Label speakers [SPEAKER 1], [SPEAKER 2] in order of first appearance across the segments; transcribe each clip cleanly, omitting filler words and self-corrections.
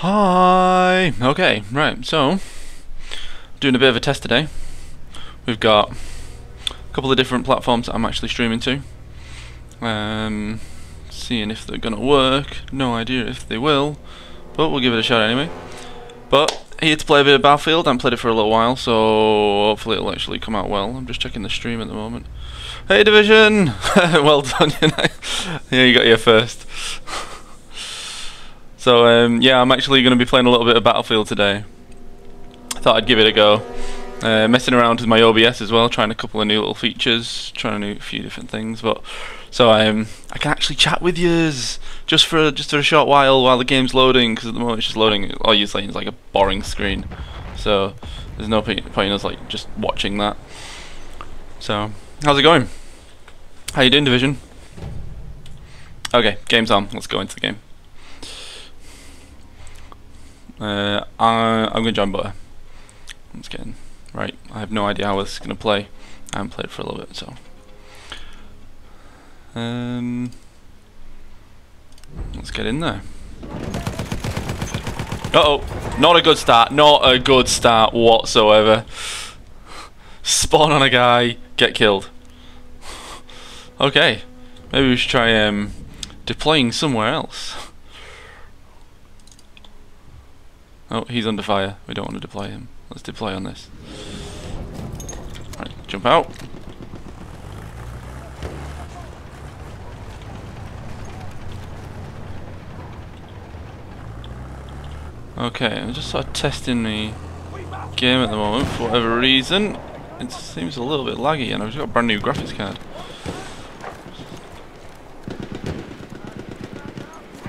[SPEAKER 1] Hi! Okay, right, so doing a bit of a test today. We've got a couple of different platforms that I'm actually streaming to. Seeing if they're gonna work. No idea if they will, but we'll give it a shot anyway. But here to play a bit of Battlefield. I haven't played it for a little while, so hopefully it'll actually come out well. I'm just checking the stream at the moment. Hey Division! Well done, yeah, you got here first. So yeah, I'm actually going to be playing a little bit of Battlefield today. I thought I'd give it a go. Messing around with my OBS as well, trying a couple of new little features, trying a few different things. But so I can actually chat with yous just for a short while the game's loading, because at the moment it's just loading. All you're saying is like a boring screen, so there's no point in us like just watching that. So how's it going? How you doing, Division? Okay, game's on. Let's go into the game. I'm going to join Butter. Let's get in. Right, I have no idea how this is going to play. I haven't played for a little bit, so. Let's get in there. Uh-oh, not a good start. Not a good start whatsoever. Spawn on a guy, get killed. Okay, maybe we should try deploying somewhere else. Oh, he's under fire. We don't want to deploy him. Let's deploy on this. Right, jump out. Okay, I'm just sort of testing the game at the moment for whatever reason. It seems a little bit laggy, and I've just got a brand new graphics card.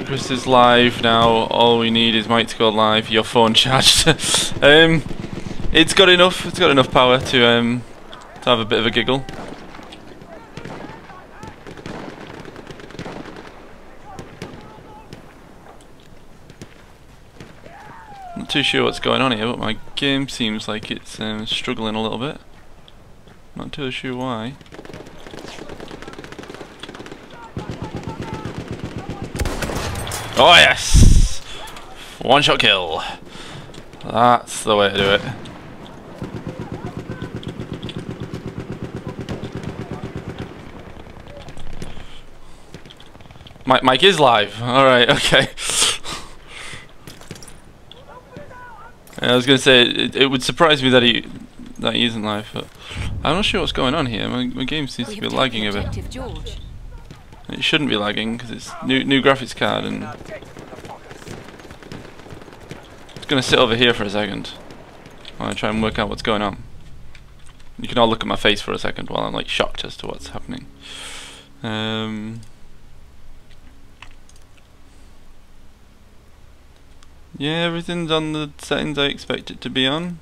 [SPEAKER 1] Chris is live now. All we need is Mike to go live. Your phone charged. It's got enough. It's got enough power to have a bit of a giggle. Not too sure what's going on here, but my game seems like it's struggling a little bit. Not too sure why. Oh yes! One shot kill. That's the way to do it. Mike is live. Alright, okay. I was gonna say it would surprise me that he isn't live, but I'm not sure what's going on here. My game seems to be lagging a bit. It shouldn't be lagging because it's new graphics card, and it's gonna sit over here for a second while I try and work out what's going on. You can all look at my face for a second while I'm like shocked as to what's happening. Yeah, everything's on the settings I expect it to be on.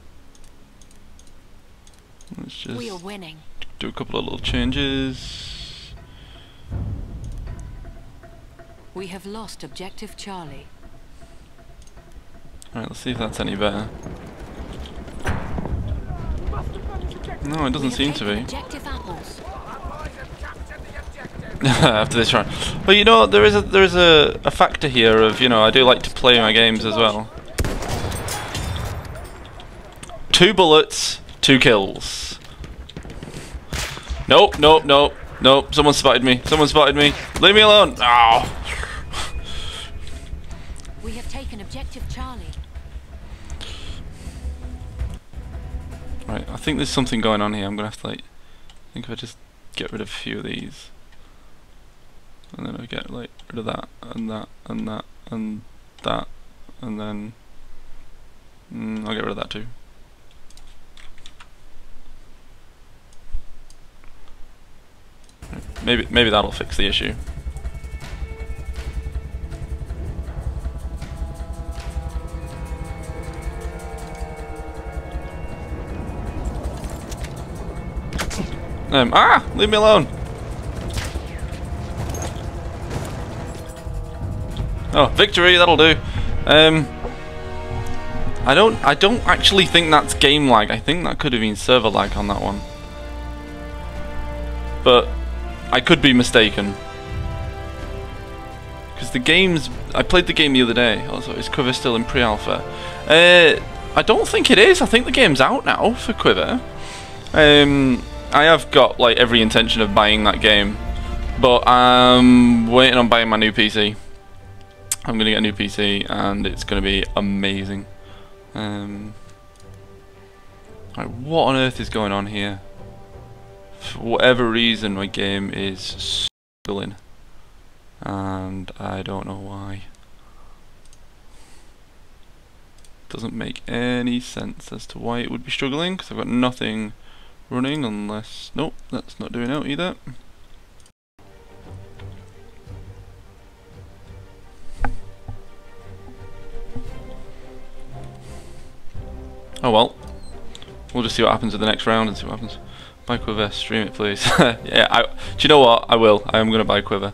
[SPEAKER 1] Let's just do a couple of little changes.
[SPEAKER 2] We have lost objective Charlie.
[SPEAKER 1] Alright, let's see if that's any better. No, it doesn't seem to be. After this run. But you know, there is a factor here of, you know, I do like to play my games as well. 2 bullets, 2 kills. Nope, nope, nope, nope. Someone spotted me. Someone spotted me. Leave me alone. Oh.
[SPEAKER 2] We have taken objective Charlie.
[SPEAKER 1] Right, I think there's something going on here. I'm gonna have to like, I think if I just get rid of a few of these, and then I get like rid of that and that and that and that, and then I'll get rid of that too. Right, maybe that'll fix the issue. Leave me alone. Oh, victory, that'll do. I don't actually think that's game lag. I think that could have been server lag on that one. But I could be mistaken. because the game's... I played the game the other day. Also, is Quiver still in pre-alpha? I don't think it is. I think the game's out now for Quiver. I have got like every intention of buying that game, but I'm waiting on buying my new PC. I'm gonna get a new PC, and it's gonna be amazing. Right, what on earth is going on here? For whatever reason, my game is struggling, and I don't know why. Doesn't make any sense as to why it would be struggling, because I've got nothing running unless... Nope, that's not doing out either. Oh well. We'll just see what happens in the next round and see what happens. Buy Quiver, stream it please. Yeah, do you know what? I will. I am going to buy Quiver.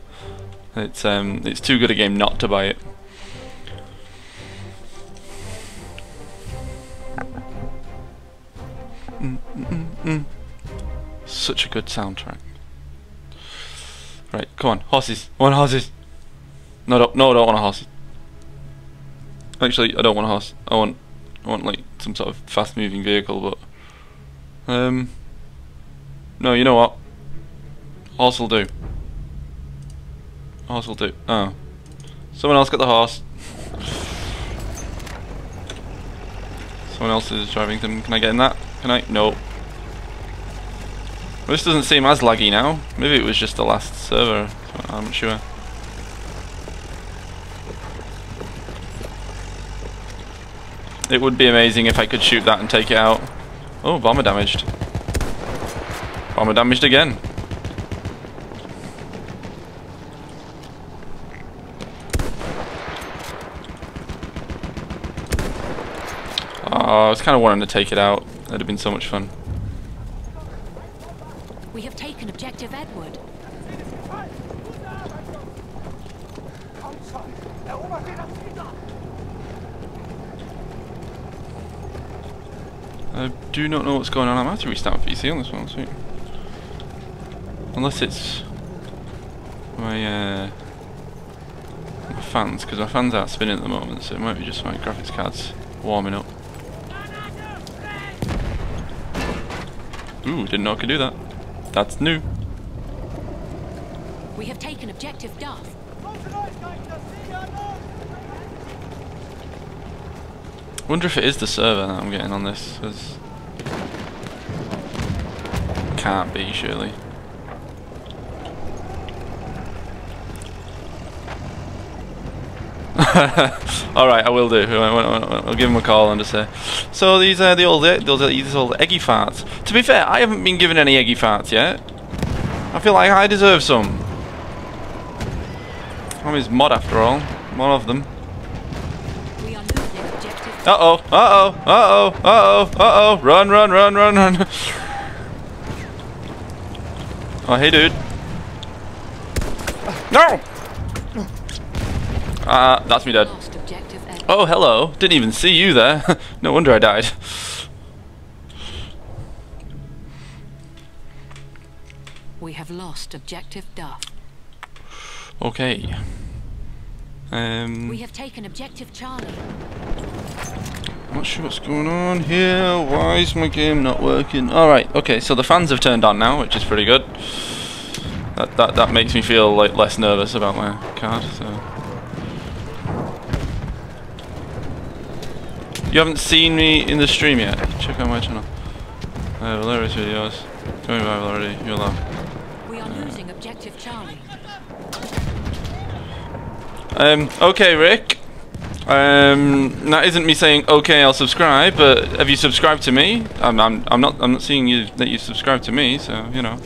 [SPEAKER 1] It's too good a game not to buy it. Such a good soundtrack. Right, come on, horses. I want horses. No, I don't want a horse. Actually, I don't want a horse. I want like some sort of fast-moving vehicle, but no, you know what? Horse will do. Horse will do. Oh, someone else got the horse. Someone else is driving them. Can I get in that? Can I? No. Well, this doesn't seem as laggy now. Maybe it was just the last server. I'm not sure. It would be amazing if I could shoot that and take it out. Oh, bomber damaged. Bomber damaged again. Oh, I was kind of wanting to take it out. That'd have been so much fun.
[SPEAKER 2] We have taken objective Edward.
[SPEAKER 1] I do not know what's going on. I'm going to have to restart my PC on this one, sweet. Unless it's my fans, because my fans aren't spinning at the moment, so it might be just my graphics cards warming up. Ooh, didn't know I could do that. That's new.
[SPEAKER 2] We have taken objective Duff.
[SPEAKER 1] Wonder if it is the server that I'm getting on this, because can't be, surely. Alright, I will do. I'll give him a call and just say. So these are these old eggy farts. To be fair, I haven't been given any eggy farts yet. I feel like I deserve some. I'm his mod after all. One of them.
[SPEAKER 2] We are losing objective.
[SPEAKER 1] Uh-oh, uh-oh, uh-oh, uh-oh, uh-oh. Run, run, run, run, run. Oh, hey, dude. No! That's me dead. Oh, hello. Didn't even see you there. No wonder I died.
[SPEAKER 2] We have lost objective Duff.
[SPEAKER 1] Okay.
[SPEAKER 2] We have taken objective Charlie.
[SPEAKER 1] Not sure what's going on here. Why is my game not working? Alright, okay, so the fans have turned on now, which is pretty good. That makes me feel like less nervous about my card, so. You haven't seen me in the stream yet? Check out my channel. Hilarious videos. Going viral already, you're allowed.
[SPEAKER 2] We are losing objective Charlie.
[SPEAKER 1] Okay, Rick. That isn't me saying okay, I'll subscribe, but have you subscribed to me? I'm not seeing that you subscribed to me, so you know.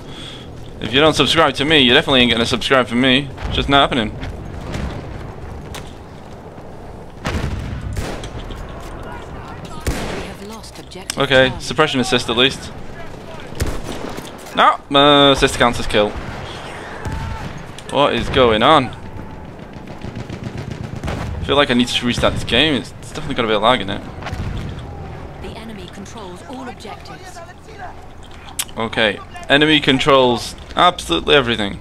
[SPEAKER 1] If you don't subscribe to me, you definitely ain't gonna subscribe for me. It's just not happening. Okay, suppression assist at least. No, assist counts as kill. What is going on? I feel like I need to restart this game. It's definitely got a bit of lag in it.
[SPEAKER 2] The enemy controls all objectives.
[SPEAKER 1] Okay, enemy controls absolutely everything.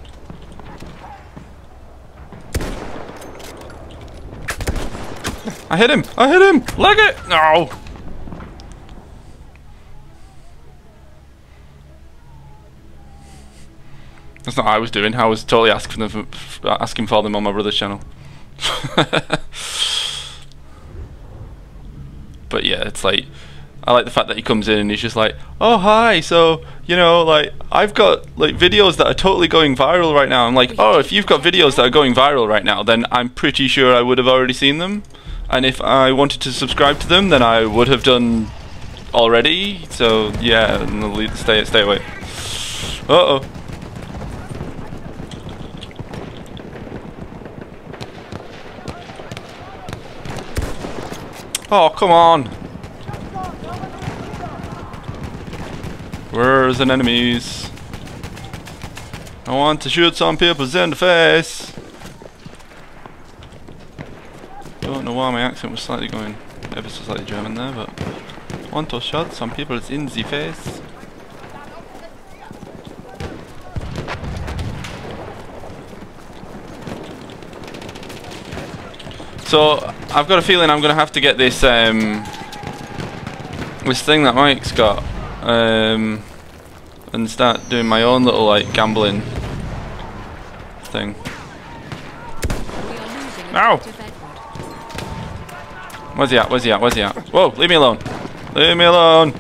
[SPEAKER 1] I hit him! I hit him! Leg it! No! That's not what I was doing. I was totally asking for them on my brother's channel. But yeah, it's like, I like the fact that he comes in and he's just like, oh hi, so, you know, like, I've got like videos that are totally going viral right now. I'm like, oh, if you've got videos that are going viral right now, then I'm pretty sure I would have already seen them. And if I wanted to subscribe to them, then I would have done already. So yeah, stay away. Uh-oh. Oh, come on! Where's the enemies? I want to shoot some people in the face! Don't know why my accent was slightly going ever so slightly German there, but want to shoot some people in the face. So I've got a feeling I'm gonna have to get this this thing that Mike's got and start doing my own little like gambling thing. Ow! Where's he at? Where's he at? Where's he at? Whoa! Leave me alone! Leave me alone!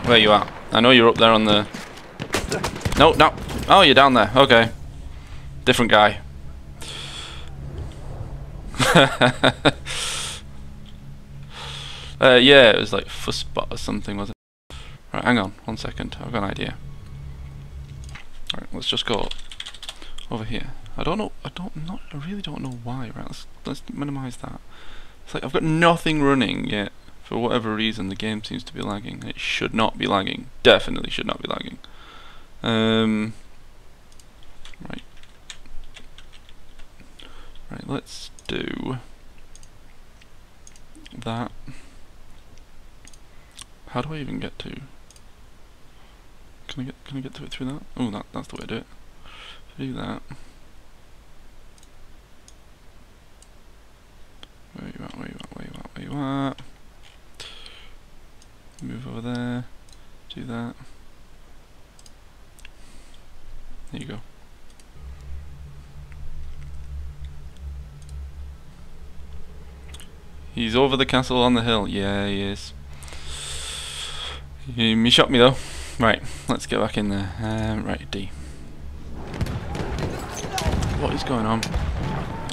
[SPEAKER 1] Where you at? I know you're up there on the... No, no! Oh, you're down there. Okay. Different guy. Yeah, it was like Fussbot or something, was it? Right, hang on, 1 second. I've got an idea. Right, let's just go over here. I really don't know why. Right, let's minimize that. It's like I've got nothing running yet. For whatever reason, the game seems to be lagging. It should not be lagging. Definitely should not be lagging. Right. Right, let's do that. How do I even get to? Can I get to it through that? Oh, that's the way to do it. Do that. Where you at? Where you at? Where you at? Where you at? Move over there. Do that. There you go. He's over the castle on the hill. Yeah, he is. He shot me though. Right, let's get back in there. Right, D. What is going on?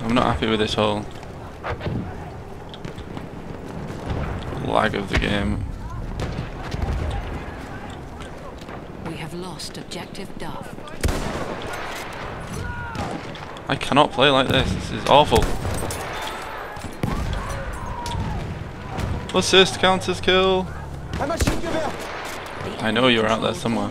[SPEAKER 1] I'm not happy with this whole lag of the game.
[SPEAKER 2] We have lost objective Duff.
[SPEAKER 1] I cannot play like this. This is awful. Assist counts as kill. I know you're out there somewhere.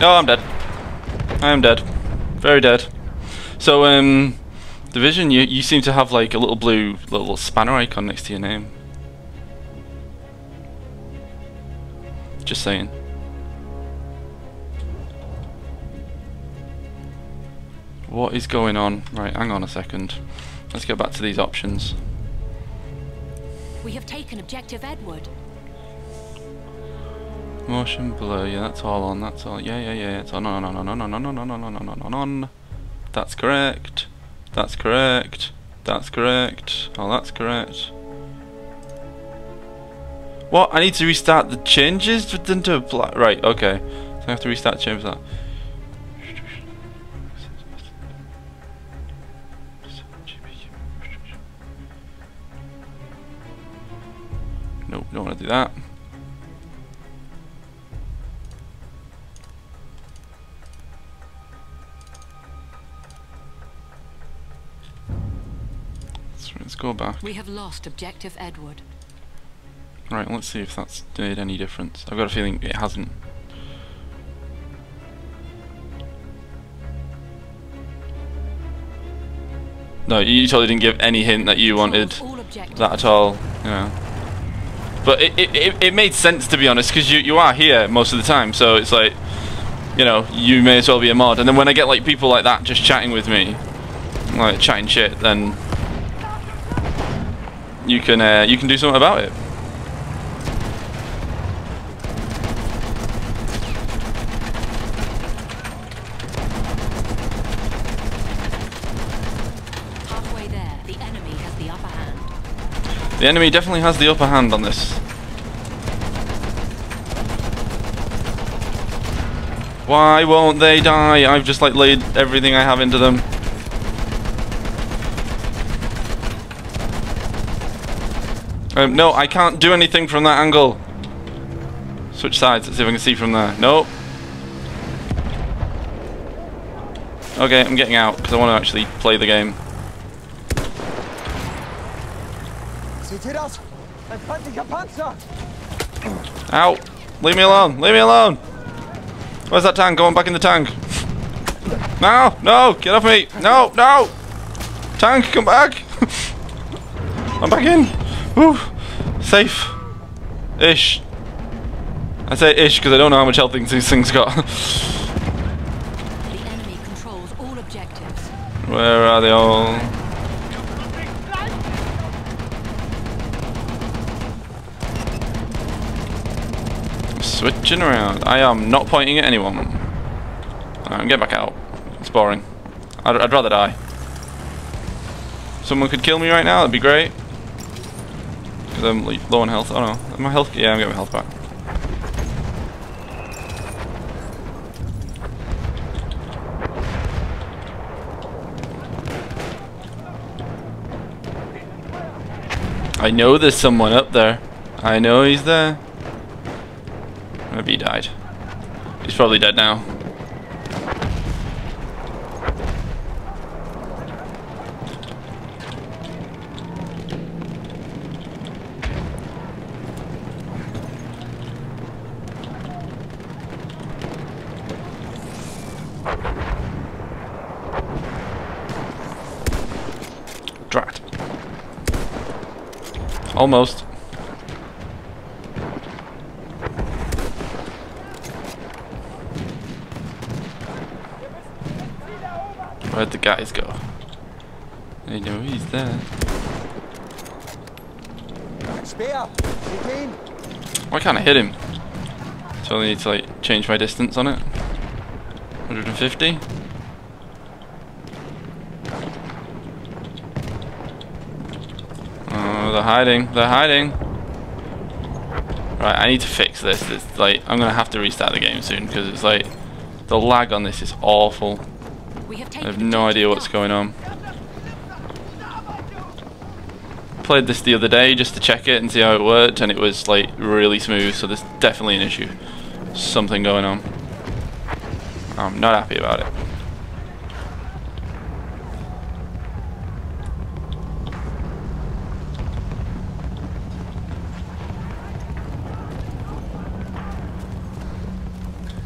[SPEAKER 1] Oh, I'm dead. I am dead. Very dead. So, Division, you seem to have like a little blue little spanner icon next to your name. Just saying. What is going on? Right, hang on a second. Let's get back to these options.
[SPEAKER 2] We have taken objective Edward.
[SPEAKER 1] Motion blur, yeah, that's all on, that's all. Yeah, it's on. No. That's correct. That's correct. That's correct. Oh, that's correct. What? I need to restart the changes to apply. Right, okay. So I have to restart change that. Nope, don't want to do that. Let's go back.
[SPEAKER 2] We have lost objective Edward.
[SPEAKER 1] Right, let's see if that's made any difference. I've got a feeling it hasn't. No, you totally didn't give any hint that you wanted
[SPEAKER 2] All objectives.
[SPEAKER 1] that at all. Yeah. But it made sense, to be honest, because you are here most of the time, so it's like, you know, you may as well be a mod. And then when I get like people like that just chatting with me, like chatting shit, then you can do something about it.
[SPEAKER 2] Halfway there, the enemy has the upper hand.
[SPEAKER 1] The enemy definitely has the upper hand on this. Why won't they die? I've just like laid everything I have into them. No, I can't do anything from that angle. Switch sides, let's see if I can see from there. Nope. Okay, I'm getting out because I want to actually play the game.
[SPEAKER 3] Seht ihr das? Ein feindlicher Panzer!
[SPEAKER 1] Ow! Leave me alone! Leave me alone! Where's that tank? Going back in the tank. No! No! Get off me! No! No! Tank, come back! I'm back in! Woo! Safe. Ish. I say ish because I don't know how much health these things got.
[SPEAKER 2] The enemy controls all objectives.
[SPEAKER 1] Where are they all? Switching around. I am not pointing at anyone. Alright, get back out. It's boring. I'd rather die. Someone could kill me right now, that'd be great. Because I'm low on health. Oh no. My health. Yeah, I'm getting my health back. I know there's someone up there. I know he's there. Maybe he died. He's probably dead now. Drat. Almost. Where'd the guys go? I know he's there.
[SPEAKER 3] Speer! Seht ihr ihn?
[SPEAKER 1] Why can't I hit him? So I need to like change my distance on it. 150? Oh, they're hiding. They're hiding. Right, I need to fix this. It's like I'm gonna have to restart the game soon because it's like the lag on this is awful.
[SPEAKER 2] We have
[SPEAKER 1] I
[SPEAKER 2] taken
[SPEAKER 1] have no idea what's going on. Played this the other day just to check it and see how it worked, and it was like really smooth, so there's definitely an issue. Something going on. I'm not happy about it.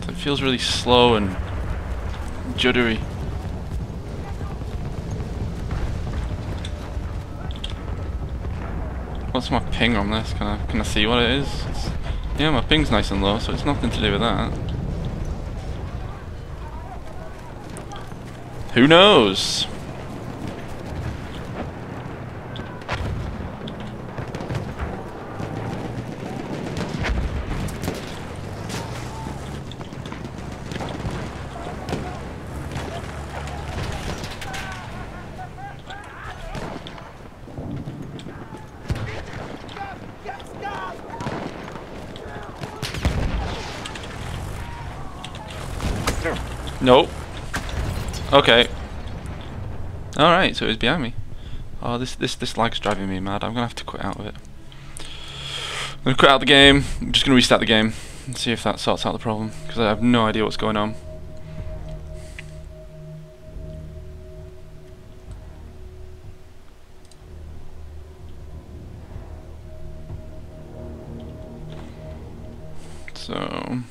[SPEAKER 1] It feels really slow and juddery. What's my ping on this? Can I see what it is? Yeah, my ping's nice and low, so it's nothing to do with that. Who knows? Nope. Okay. Alright, so it was behind me. Oh, this lag's driving me mad. I'm gonna have to quit out of it. I'm gonna quit out the game. I'm just gonna restart the game and see if that sorts out the problem, because I have no idea what's going on. So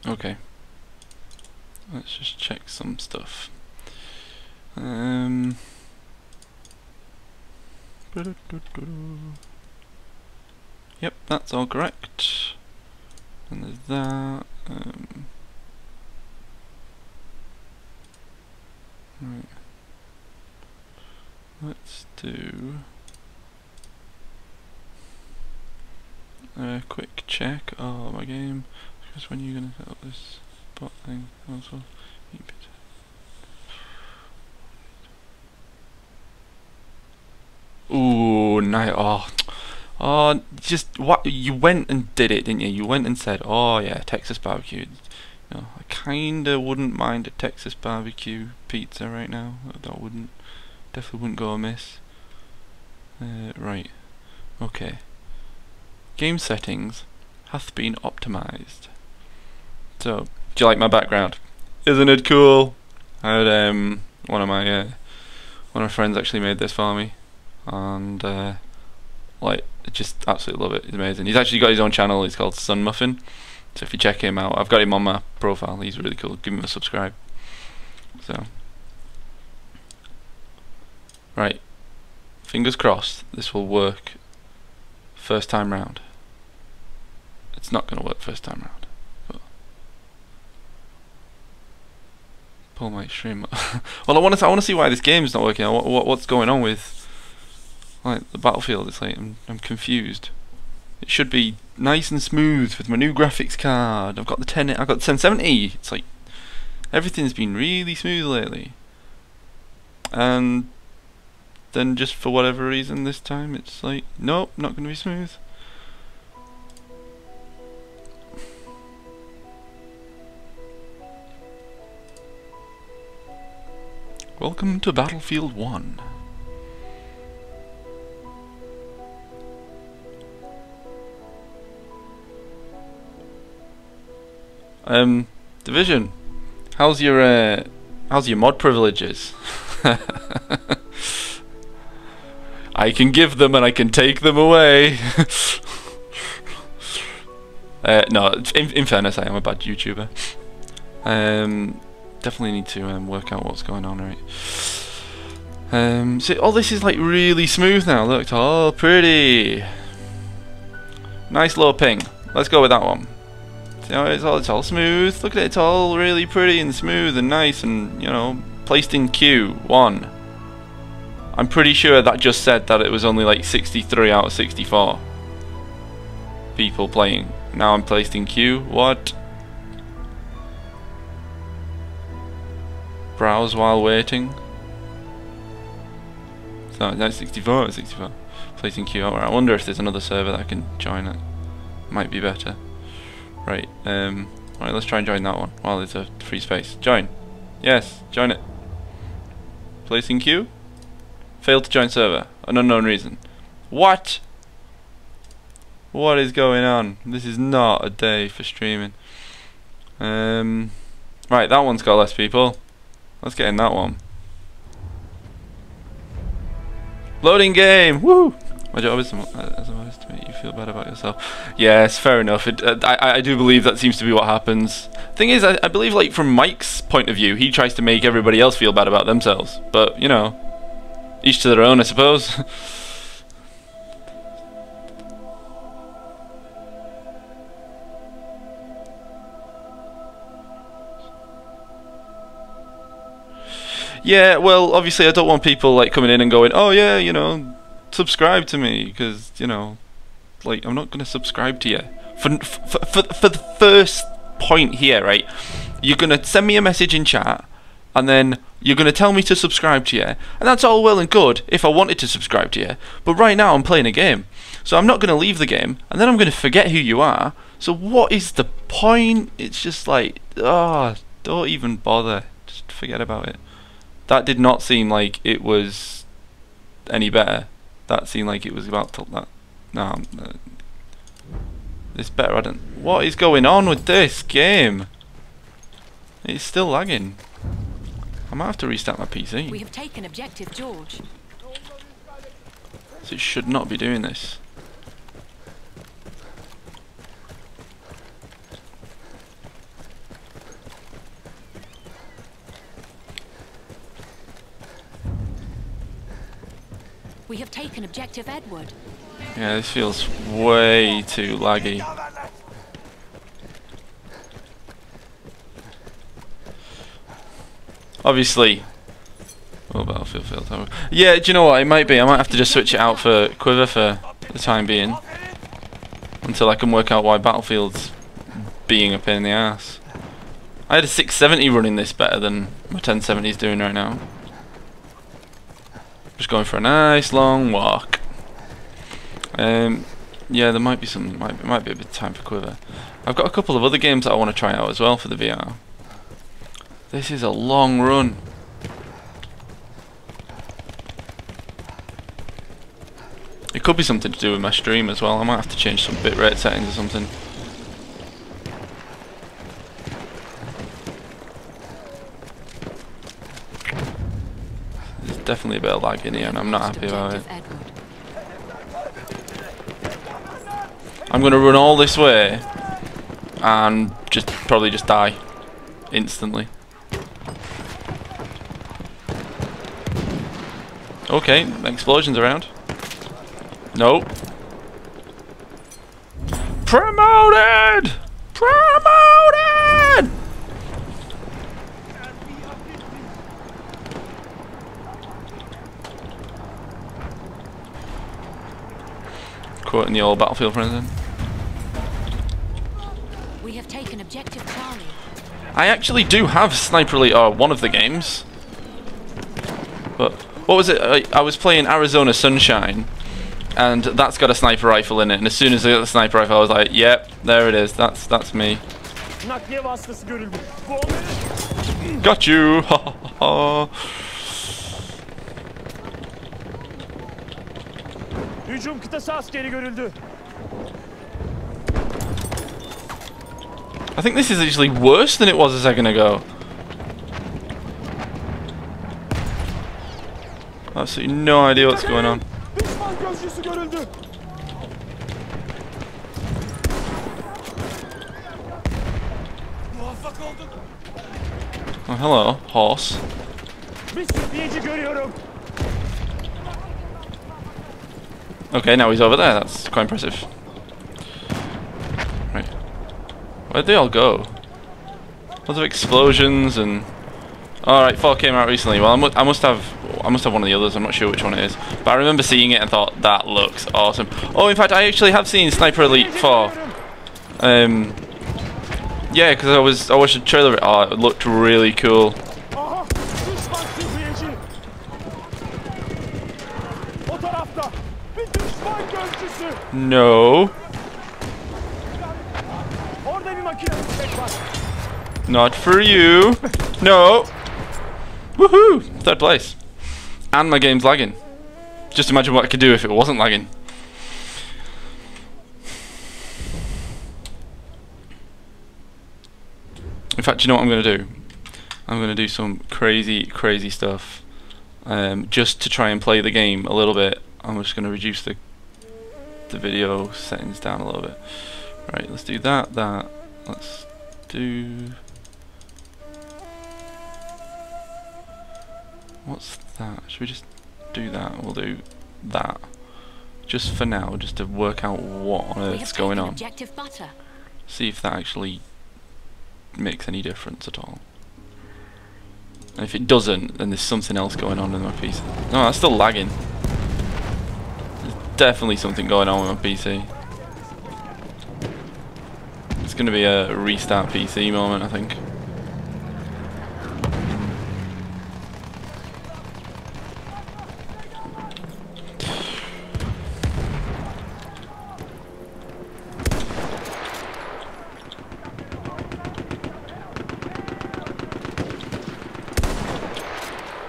[SPEAKER 1] Okay. Let's just check some stuff. Yep, that's all correct. And there's that. Right. Let's do a quick check of my game. Because when are you gonna set up this bot thing? Also, ooh, nice. Oh, just what you went and did it, didn't you? You went and said, "Oh yeah, Texas barbecue." You know, I kinda wouldn't mind a Texas barbecue pizza right now. That wouldn't, definitely wouldn't go amiss. Right. Okay. Game settings hath been optimized. So, do you like my background? Isn't it cool? I had one of my friends actually made this for me, and like, just absolutely love it. It's amazing. He's actually got his own channel. He's called Sun Muffin. So if you check him out, I've got him on my profile. He's really cool. Give him a subscribe. So, right. Fingers crossed this will work first time round. It's not going to work first time round. But pull my stream up. Well, I want to see why this game's not working. What's going on with like the Battlefield? It's like I'm confused. It should be nice and smooth with my new graphics card. I've got the 1070. It's like everything's been really smooth lately. And then just for whatever reason this time it's like, nope, not going to be smooth. Welcome to Battlefield 1. Division, how's your mod privileges? I can give them and I can take them away. No, in fairness, I am a bad YouTuber. Definitely need to work out what's going on, right? See, all this is like really smooth now. Look, it's all pretty. Nice low ping. Let's go with that one. See how it's all smooth. Look at it, it's all really pretty and smooth and nice and, you know, placed in queue 1. I'm pretty sure that just said that it was only like 63 out of 64 people playing. Now I'm placed in queue. What? Browse while waiting. So that's 64 out of 64. Placed in queue. Alright, I wonder if there's another server that I can join it. Might be better. Right, right, let's try and join that one while there's a free space. Join. Yes, join it. Placing queue. Failed to join server. An unknown reason. What? What is going on? This is not a day for streaming. Right, that one's got less people. Let's get in that one. Loading game! Woo! My job is to make you feel bad about yourself. Yes, fair enough. I do believe that seems to be what happens. Thing is, I believe, like, from Mike's point of view, he tries to make everybody else feel bad about themselves. But, you know, each to their own, I suppose. Yeah, well, obviously I don't want people, like, coming in and going, oh yeah, you know, subscribe to me, because, you know, like, I'm not going to subscribe to you. For the first point here, right, you're going to send me a message in chat, and then you're going to tell me to subscribe to you, and that's all well and good if I wanted to subscribe to you, but right now I'm playing a game, so I'm not going to leave the game, and then I'm going to forget who you are, so what is the point? It's just like, oh, don't even bother, just forget about it. That did not seem like it was any better. That seemed like it was about to that. No, it's better. I don't. What is going on with this game? It's still lagging. I might have to restart my PC.
[SPEAKER 2] We have taken objective George.
[SPEAKER 1] So it should not be doing this.
[SPEAKER 2] We have taken objective Edward.
[SPEAKER 1] Yeah, this feels way too laggy. Obviously. Oh, Battlefield failed time. Yeah, do you know what? It might be. I might have to just switch it out for Quiver for the time being. Until I can work out why Battlefield's being a pain in the ass. I had a 670 running this better than my 1070 is doing right now. Just going for a nice long walk. Yeah, there might be some. Might be a bit of time for Quiver. I've got a couple of other games that I want to try out as well for the VR. This is a long run. It could be something to do with my stream as well. I might have to change some bitrate settings or something. There's definitely a bit of lag in here and I'm not happy about it. I'm gonna run all this way and probably just die instantly. Okay, explosions around. Nope. Promoted! Promoted! Quoting the old Battlefield friends then.
[SPEAKER 2] We have taken objective Charlie.
[SPEAKER 1] I actually do have Sniper Elite, or one of the games. But what was it? I was playing Arizona Sunshine, and that's got a sniper rifle in it. And as soon as I got the sniper rifle, I was like, "Yep, there it is. That's me." Got you! Ha ha ha!
[SPEAKER 3] Hücum kıtası askeri görüldü.
[SPEAKER 1] I think this is actually worse than it was a second ago. Absolutely no idea what's going on.
[SPEAKER 3] Düşman gözcüsü görüldü. Muvaffak olduk.
[SPEAKER 1] Oh, hello, horse.
[SPEAKER 3] Bir sürükleyeci görüyorum.
[SPEAKER 1] Okay, now he's over there. That's quite impressive. Right. Where'd they all go? Lots of explosions and... Alright, 4 came out recently. Well, I must have one of the others. I'm not sure which one it is. But I remember seeing it and thought, that looks awesome. Oh, in fact, I actually have seen Sniper Elite 4. Yeah, because I watched a trailer of it. Oh, it looked really cool.
[SPEAKER 3] Aha! Düşman sürükleyeci. O tarafta. Bir düşman gözcüsü.
[SPEAKER 1] No.
[SPEAKER 3] Orada bir makine tüfek var.
[SPEAKER 1] Not for you. No. Woohoo! 3rd place. And my game's lagging. Just imagine what I could do if it wasn't lagging. In fact, you know what I'm going to do? I'm going to do some crazy stuff. Just to try and play the game a little bit. I'm just going to reduce the video settings down a little bit. Right, let's do that. Let's do... What's that? Should we just do that? We'll do that. Just for now, just to work out what on earth's going on. See if that actually makes any difference at all. And if it doesn't, then there's something else going on in my PC. No, that's still lagging. There's definitely something going on with my PC. It's going to be a restart PC moment, I think.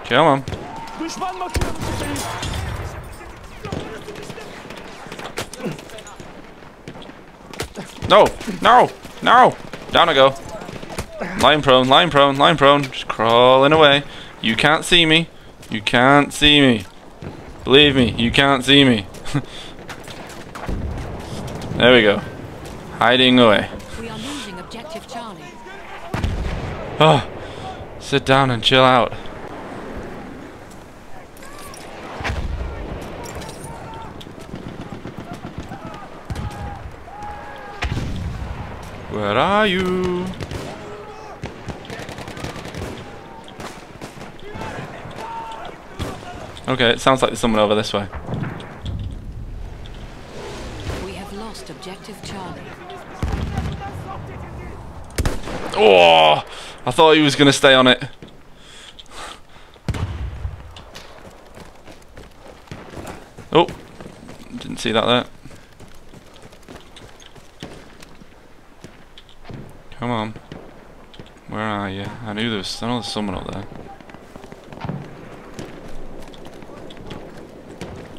[SPEAKER 1] Come on.
[SPEAKER 3] Düşman makine tüfeği.
[SPEAKER 1] No! No! No! Down I go. Lying prone, lying prone, lying prone. Just crawling away. You can't see me. You can't see me. Believe me, you can't see me. There we go. Hiding away.
[SPEAKER 2] We are losing objective Charlie.
[SPEAKER 1] Oh, sit down and chill out. Where are you? Okay, it sounds like there's someone over this way.
[SPEAKER 2] We have lost objective Charlie.
[SPEAKER 1] Oh! I thought he was going to stay on it. Oh! Didn't see that there. Come on. Where are you? I know there's someone up there.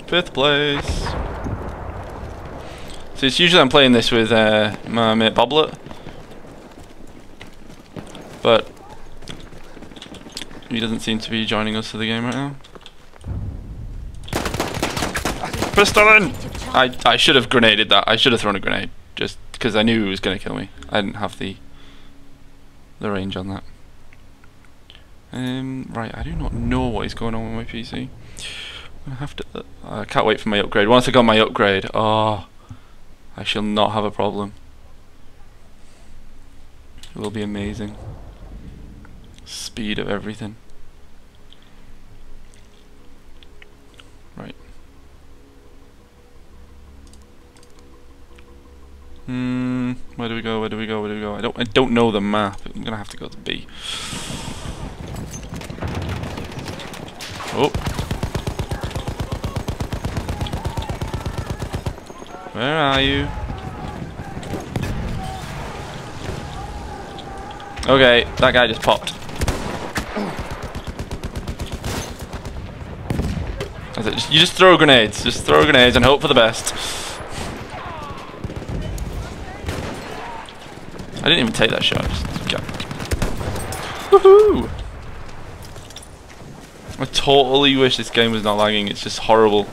[SPEAKER 1] 5th place. So it's usually I'm playing this with my mate Boblet, but he doesn't seem to be joining us for the game right now. Pistolin! I should have grenaded that. I should have thrown a grenade just because I knew he was going to kill me. I didn't have the range on that. Right, I do not know what is going on with my PC. I have to. I can't wait for my upgrade. Once I got my upgrade, oh, I shall not have a problem. It will be amazing. Speed of everything. Right. Where do we go? Where do we go? Where do we go? I don't know the map. I'm gonna have to go to B. Oh. Where are you? Okay, that guy just popped. You just throw grenades. Just throw grenades and hope for the best. I didn't even take that shot. Just got... Woohoo! I totally wish this game was not lagging. It's just horrible.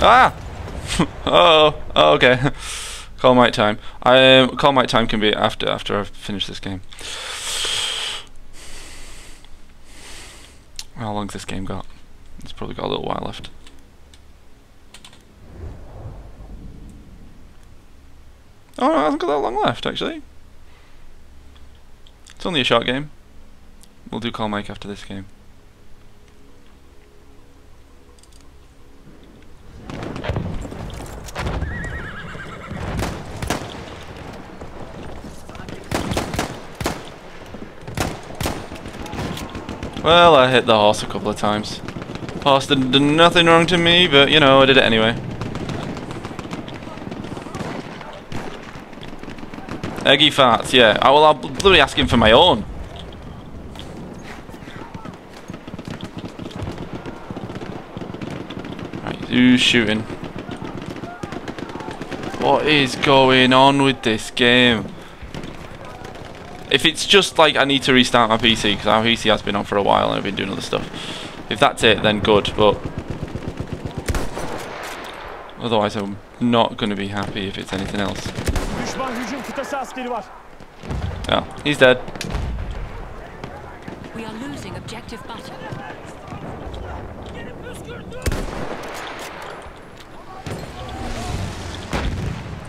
[SPEAKER 1] Ah! Oh, okay. Call might time. Call might time can be after I've finished this game. How long's this game got? It's probably got a little while left. Oh no, it hasn't got that long left actually. It's only a short game. We'll do Call Mike after this game. Well, I hit the horse a couple of times. Horse did nothing wrong to me, but you know, I did it anyway. Eggy farts, yeah. I'll bloody ask him for my own. Right, who's shooting? What is going on with this game? If it's just like I need to restart my PC, because our PC has been on for a while and I've been doing other stuff. If that's it, then good, but otherwise I'm not going to be happy if it's anything else. Oh, he's dead.
[SPEAKER 2] We are losing objective butter.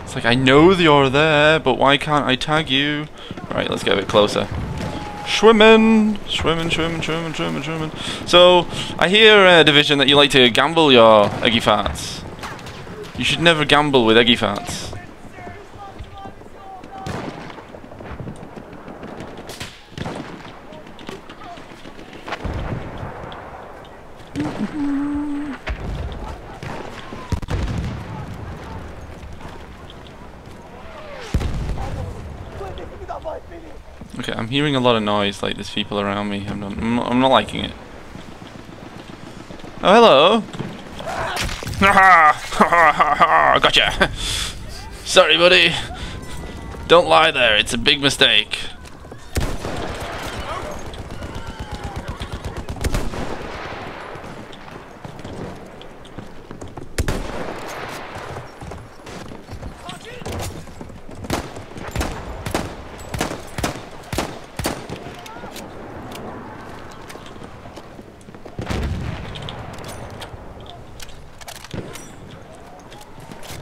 [SPEAKER 1] It's like, I know you're there, but why can't I tag you? Right, let's get a bit closer. Swimming! Swimming, swimming, swimming, swimming, swimming. So, I hear, Division, that you like to gamble your eggy farts. You should never gamble with eggy farts. Okay, I'm hearing a lot of noise, like there's people around me. I'm not liking it. Oh, hello! Gotcha! Sorry, buddy. Don't lie there, it's a big mistake.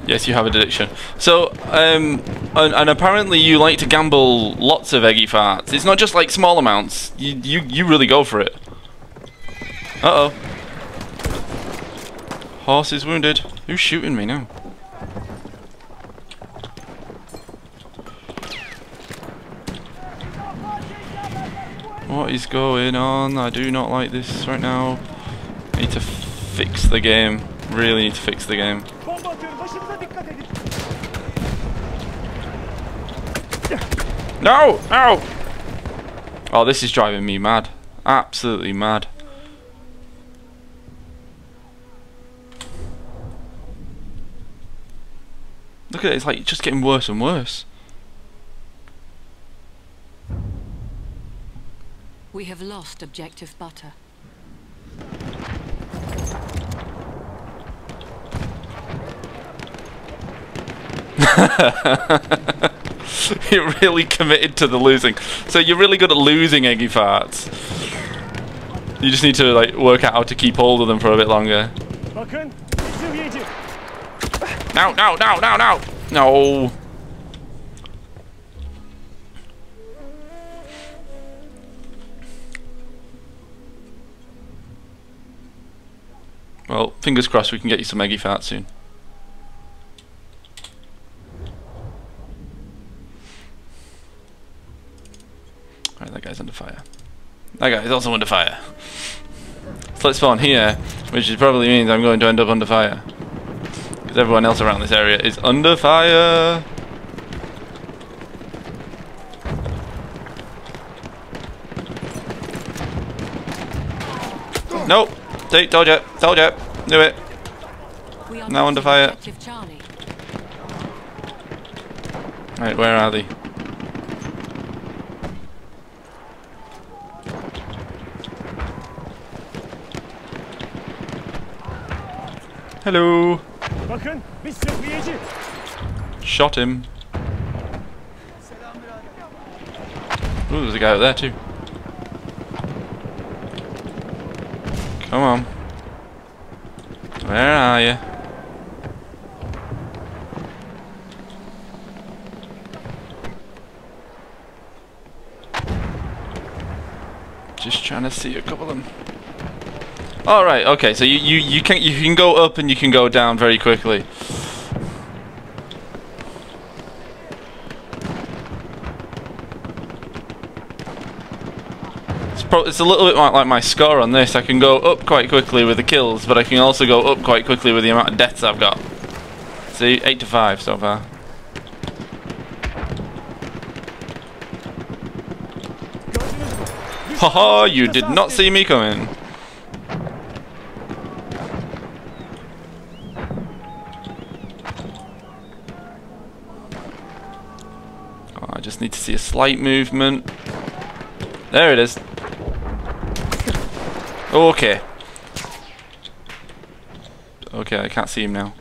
[SPEAKER 1] Yes, you have an addiction. So, and apparently you like to gamble lots of eggy farts. It's not just like small amounts. You really go for it. Uh-oh. Horse is wounded. Who's shooting me now? What is going on? I do not like this right now. I need to fix the game. Really need to fix the game. No! Ow! Oh, this is driving me mad. Absolutely mad. Look at it, it's like just getting worse and worse.
[SPEAKER 2] We have lost objective butter.
[SPEAKER 1] You're really committed to the losing. So you're really good at losing eggy farts. You just need to like work out how to keep hold of them for a bit longer. No, no, no, no, no! No! Well, fingers crossed we can get you some eggy farts soon. Right, that guy's under fire. That guy is also under fire. So let's spawn here, which probably means I'm going to end up under fire. Because everyone else around this area is under fire. Nope. See, told you. Told you. Knew it. Now under fire. Right, where are they? Hello. Shot him. Ooh, there's a guy out there too. Come on. Where are you? Just trying to see a couple of them. All right, okay. So you can go up and you can go down very quickly. It's a little bit like my score on this. I can go up quite quickly with the kills, but I can also go up quite quickly with the amount of deaths I've got. See, 8 to 5 so far. Haha, you did not see me coming. Oh, I just need to see a slight movement. There it is. Okay. Okay, I can't see him now.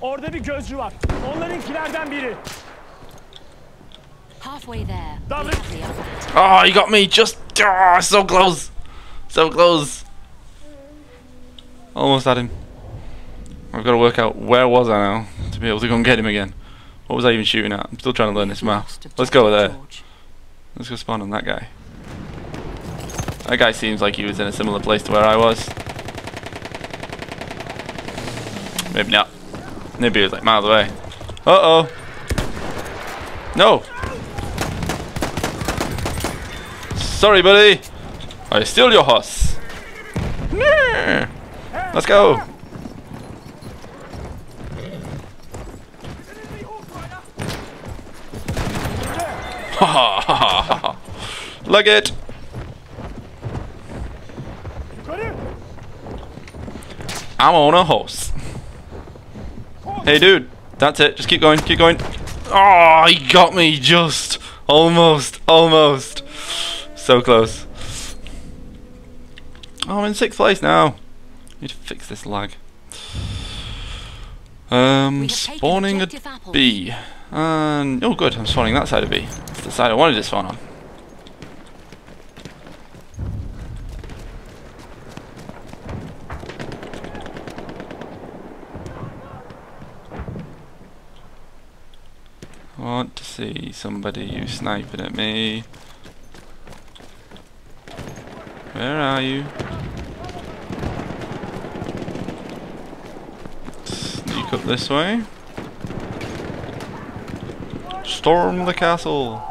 [SPEAKER 4] Orada bir gözcü var. Onlarınkilerden biri.
[SPEAKER 2] Halfway there.
[SPEAKER 1] Oh, he got me just so close. So close. Almost had him. I've got to work out where was I now to be able to go and get him again. What was I even shooting at? I'm still trying to learn this map. Let's go there. Let's go spawn on that guy. That guy seems like he was in a similar place to where I was. Maybe not. Maybe he was like miles away. Uh-oh. No. Sorry, buddy. I steal your horse. Let's go. Ha ha ha ha. Look it. I'm on a horse. Hey dude, that's it. Just keep going, keep going. Oh, he got me just. Almost, almost. So close. Oh, I'm in 6th place now. Need to fix this lag. Spawning a B. And oh good, I'm spawning that side of B. It's the side I wanted to spawn on. want to see somebody who's sniping at me. Where are you? Sneak up this way. Storm the castle.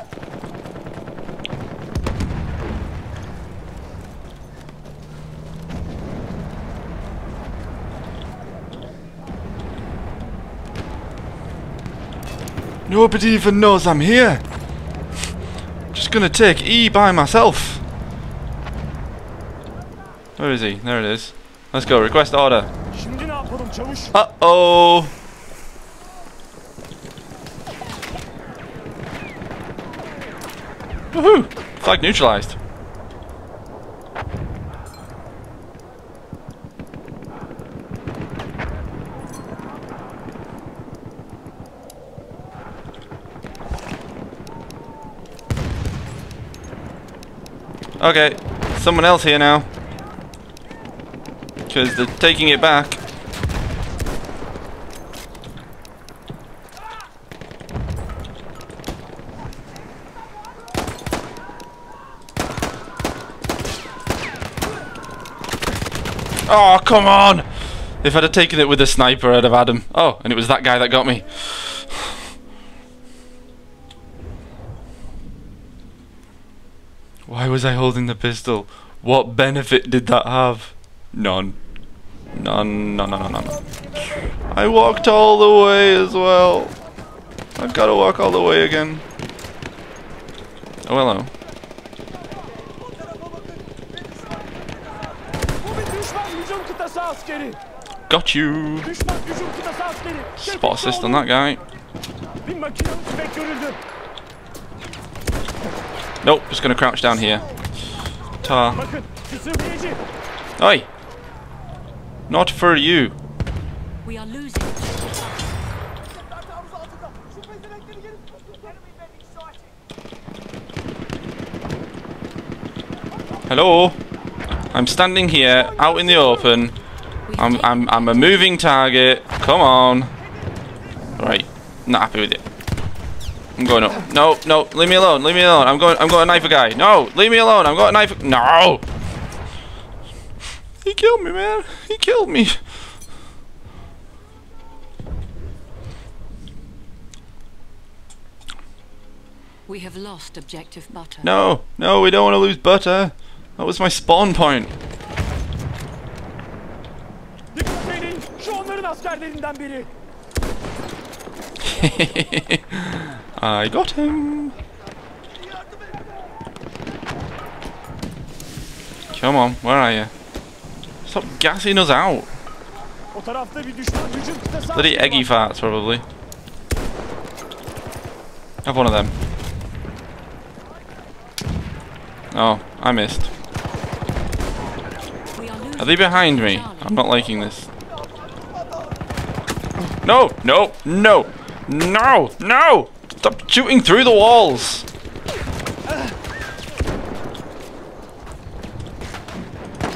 [SPEAKER 1] Nobody even knows I'm here. Just gonna take E by myself. Where is he? There it is. Let's go. Request order.
[SPEAKER 4] Şimdi ne yapalım çavuş?
[SPEAKER 1] Uh-oh. Woohoo! Flag neutralized. Okay, someone else here now. Because they're taking it back. Oh, come on! If I'd have taken it with a sniper, I'd have had him. Oh, and it was that guy that got me. Why was I holding the pistol? What benefit did that have? None. None, none, none, none, none. I walked all the way as well. I've got to walk all the way again. Oh, hello.
[SPEAKER 4] Bu bir düşman hücum kıtası askeri.
[SPEAKER 1] Got you.
[SPEAKER 4] Düşman hücum kıtası askeri.
[SPEAKER 1] Spot assist on that guy.
[SPEAKER 4] Bir makinalı tüfek görüldü.
[SPEAKER 1] Nope, just gonna crouch down here. Ta.
[SPEAKER 4] Bakın, kısırlayıcı.
[SPEAKER 1] Oi! Not for you.
[SPEAKER 2] We are losing.
[SPEAKER 1] Hello? I'm standing here, out in the open. I'm a moving target. Come on. Right, not happy with it. I'm going up. No, no, leave me alone. Leave me alone. I'm going to knife a guy. No, leave me alone. I'm going to knife. No. He killed me, man. He killed me.
[SPEAKER 2] We have lost objective butter.
[SPEAKER 1] No, no, we don't want to lose butter. That was my spawn point.
[SPEAKER 4] Dikkat edin, şu onların askerlerinden biri.
[SPEAKER 1] I got him. Come on, where are you? Stop gassing us out.
[SPEAKER 4] O tarafta bir düşman hücum kıtası
[SPEAKER 1] Bloody
[SPEAKER 4] askeri
[SPEAKER 1] eggy
[SPEAKER 4] var.
[SPEAKER 1] farts, probably. Have one of them. Oh, I missed.
[SPEAKER 2] We are losing.
[SPEAKER 1] Are they behind me? I'm not liking this. No, no, no, no, no! Stop shooting through the walls!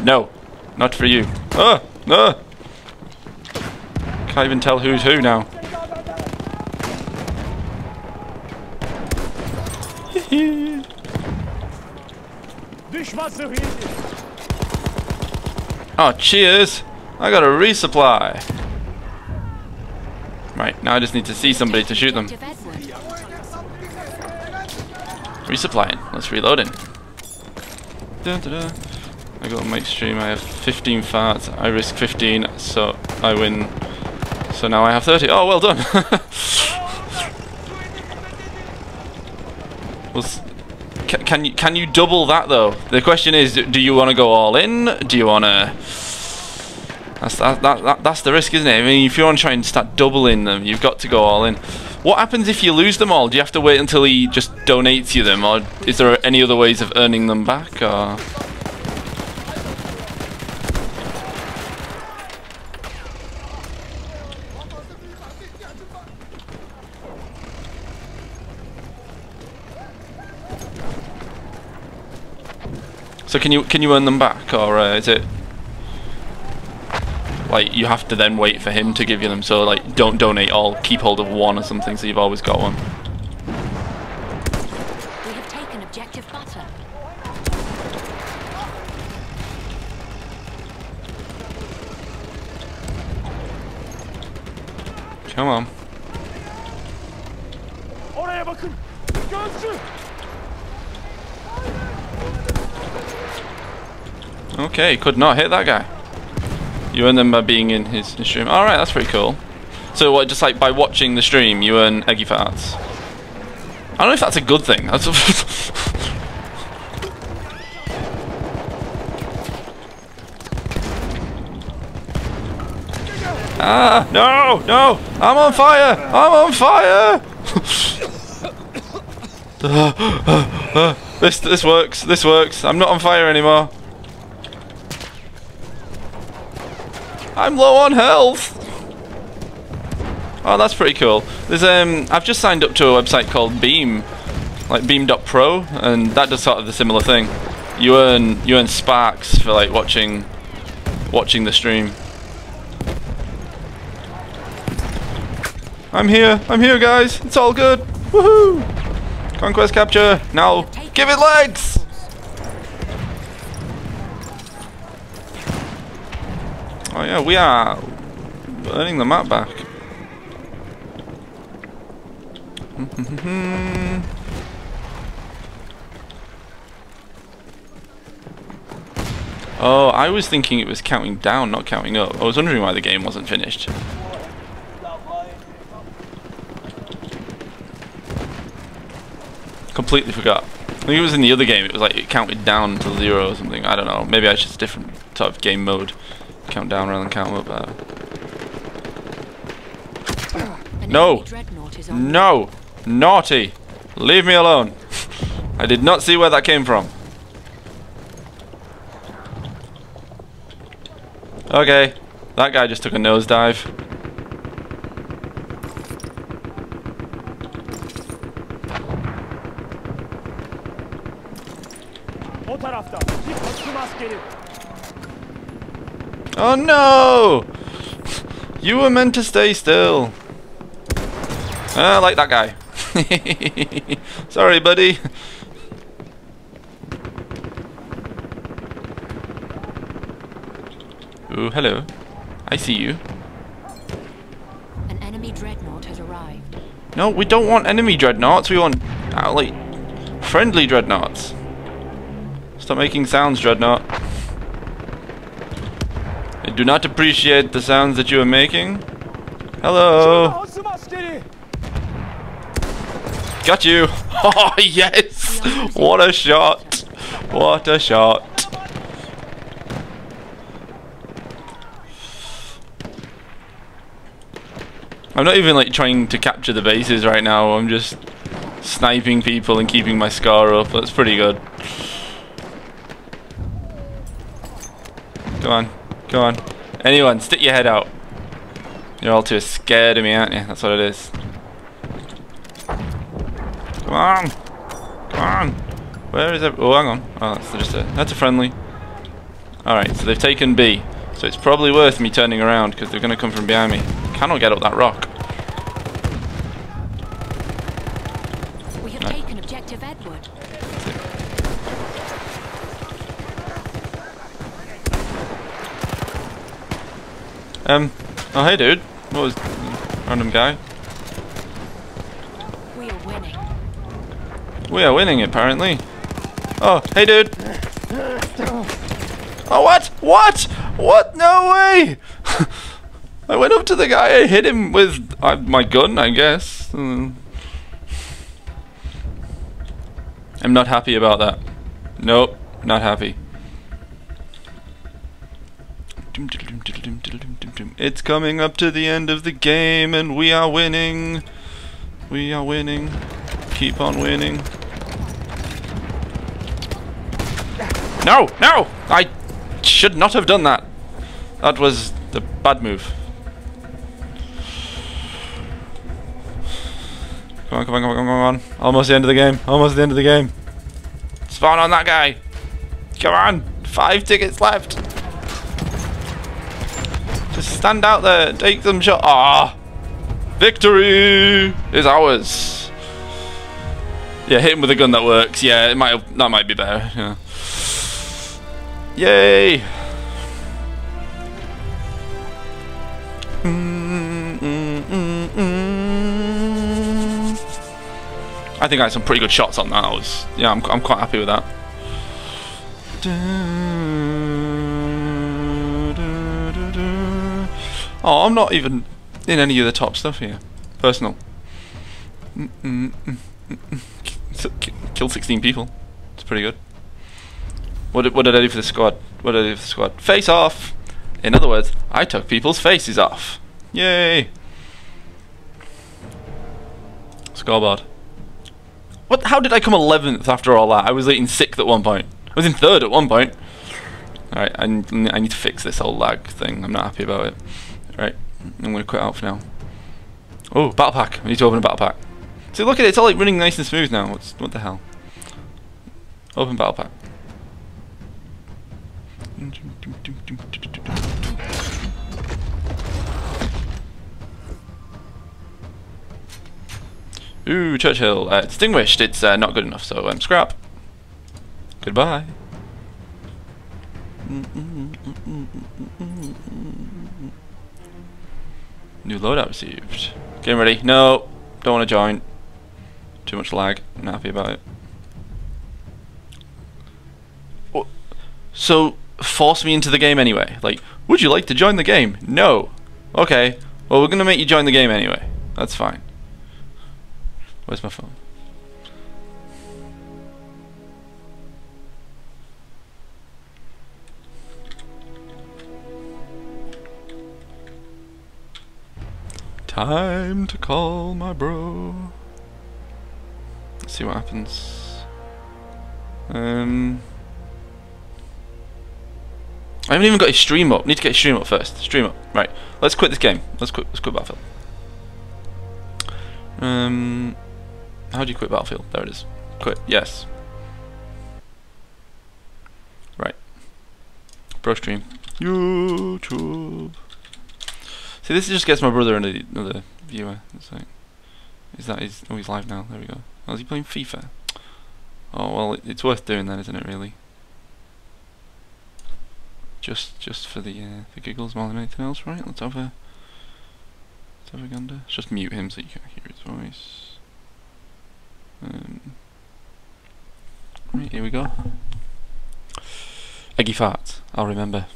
[SPEAKER 1] No, not for you. Can't even tell who's who now.
[SPEAKER 4] Düşman sıhhiyeci.
[SPEAKER 1] Oh, cheers! I got a resupply. Right, now I just need to see somebody to shoot them.
[SPEAKER 2] Objective Edward.
[SPEAKER 1] Resupplying. Let's reload in. Dun, dun, dun. I got Mike's stream. I have 15 farts. I risk 15, so I win. So now I have 30. Oh, well done. Well, can you double that though? The question is, do you want to go all in? Do you want to? That's the risk, isn't it? I mean, if you want to try and start doubling them, you've got to go all in. What happens if you lose them all? Do you have to wait until he just donates you them, or is there any other ways of earning them back? Or so can you earn them back, or is it like you have to then wait for him to give you them? So like, don't donate all, keep hold of one or something, so you've always got one. Come on.
[SPEAKER 4] Oraya bakın. Gözcü.
[SPEAKER 1] Okay, could not hit that guy. You earn them by being in his stream. Alright, that's pretty cool. So what, just like by watching the stream, you earn eggy farts? I don't know if that's a good thing. That's Ah, no, no! I'm on fire! I'm on fire! This works. This works. I'm not on fire anymore. I'm low on health. Oh, that's pretty cool. There's I've just signed up to a website called Beam, like Beam.pro, and that does sort of the similar thing. You earn sparks for like watching the stream. I'm here, guys. It's all good. Woohoo! Conquest capture. Now, give it legs. Oh yeah, we are earning the map back. Oh, I was thinking it was counting down, not counting up. I was wondering why the game wasn't finished. Completely forgot. I think it was in the other game, it was like it counted down to 0 or something. I don't know. Maybe it's just a different sort of game mode. Count down rather than count up. No! No! Naughty! Leave me alone! I did not see where that came from. Okay, that guy just took a nosedive.
[SPEAKER 4] O tarafta bir takım askeri.
[SPEAKER 1] Oh no! You were meant to stay still. Like that guy. Sorry, buddy. Ooh, hello. I see you.
[SPEAKER 2] An enemy dreadnought has arrived.
[SPEAKER 1] No, we don't want enemy dreadnoughts. We want, like, friendly dreadnoughts. Stop making sounds, dreadnought. I do not appreciate the sounds that you are making. Hello.
[SPEAKER 4] Hasım askeri.
[SPEAKER 1] Got you. Oh, yes. What a shot. What a shot. I'm not even like trying to capture the bases right now. I'm just sniping people and keeping my score up. That's pretty good. Come on. Come on. Anyone, stick your head out. You're all too scared of me, aren't you? That's what it is. Come on. Come on. Where is it? Oh, hang on. Oh, that's a friendly. Alright, so they've taken B. So it's probably worth me turning around because they're going to come from behind me. Cannot get up that rock.
[SPEAKER 2] We have taken objective Edward.
[SPEAKER 1] Oh hey dude. What was random guy?
[SPEAKER 2] We are winning.
[SPEAKER 1] We are winning apparently. Oh, hey dude. Oh what? What? What? No way! I went up to the guy, I hit him with my gun, I guess. I'm not happy about that. Nope, not happy. It's coming up to the end of the game and we are winning. We are winning. Keep on winning. No! No! I should not have done that. That was the bad move. Come on, come on, come on, come on. Almost the end of the game. Almost the end of the game. Spawn on that guy. Come on. 5 tickets left. Just stand out there. Take some shot. Ah. Victory is ours. Yeah, hit him with a gun that works. Yeah, that might be better. Yeah. Yay. I think I had some pretty good shots on that. I'm quite happy with that. Oh, I'm not even in any of the top stuff here. Personal. Killed 16 people. It's pretty good. What did I do for the squad? What did I do for the squad? Face off! In other words, I took people's faces off. Yay! Scoreboard. What? How did I come 11th after all that? I was in 6th at one point. I was in 3rd at one point. Alright, I need to fix this whole lag thing. I'm not happy about it. Right, I'm going to quit out for now. Oh, battle pack. I need to open a battle pack. See, look at it. It's all like running nice and smooth now. What the hell? Open battle pack. Ooh, Churchill. Distinguished. It's not good enough, so scrap. Goodbye. New loadout received. Game ready. No, don't want to join. Too much lag. I'm not happy about it. What? So, force me into the game anyway. Like, would you like to join the game? No. Okay. Well, we're gonna make you join the game anyway. That's fine. Where's my phone? Time to call my bro. Let's see what happens. I haven't even got his stream up. Need to get his stream up first. Stream up. Right. Let's quit this game. Let's quit Battlefield. How do you quit Battlefield? There it is. Quit. Yes. Right. Bro stream. YouTube. See, this just gets my brother another viewer. It's like, oh, he's live now. There we go. Oh, is he playing FIFA? Oh well, it's worth doing then, isn't it? Really. Just for the giggles more than anything else, right? Let's have a gander. Let's just mute him so you can't hear his voice. Right, here we go. Eggy farts. I'll remember.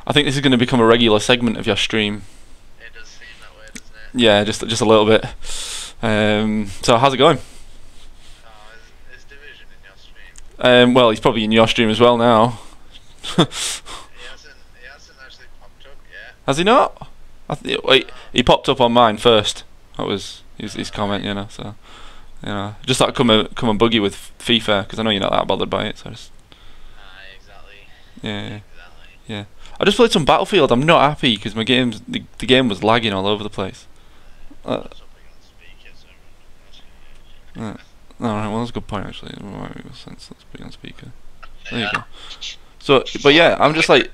[SPEAKER 1] I think this is going to become a regular segment of your stream.
[SPEAKER 5] It does seem that way, doesn't it?
[SPEAKER 1] Yeah, just a little bit. So how's it going?
[SPEAKER 5] Is Division in your stream?
[SPEAKER 1] Well, he's probably in your stream as well now.
[SPEAKER 5] He hasn't actually popped up yet.
[SPEAKER 1] Has he not? Wait, he popped up on mine first. That was his comment, you know. So, you know, just thought I'd come and bug you with FIFA because I know you're not that bothered by it. So I just.
[SPEAKER 5] Exactly.
[SPEAKER 1] Yeah.
[SPEAKER 5] Exactly.
[SPEAKER 1] Yeah. I just played some Battlefield. I'm not happy because my the game was lagging all over the place. Alright, well that's a good point actually. It might make sense. Let's put it on speaker. There you go. So, but yeah, I'm just like,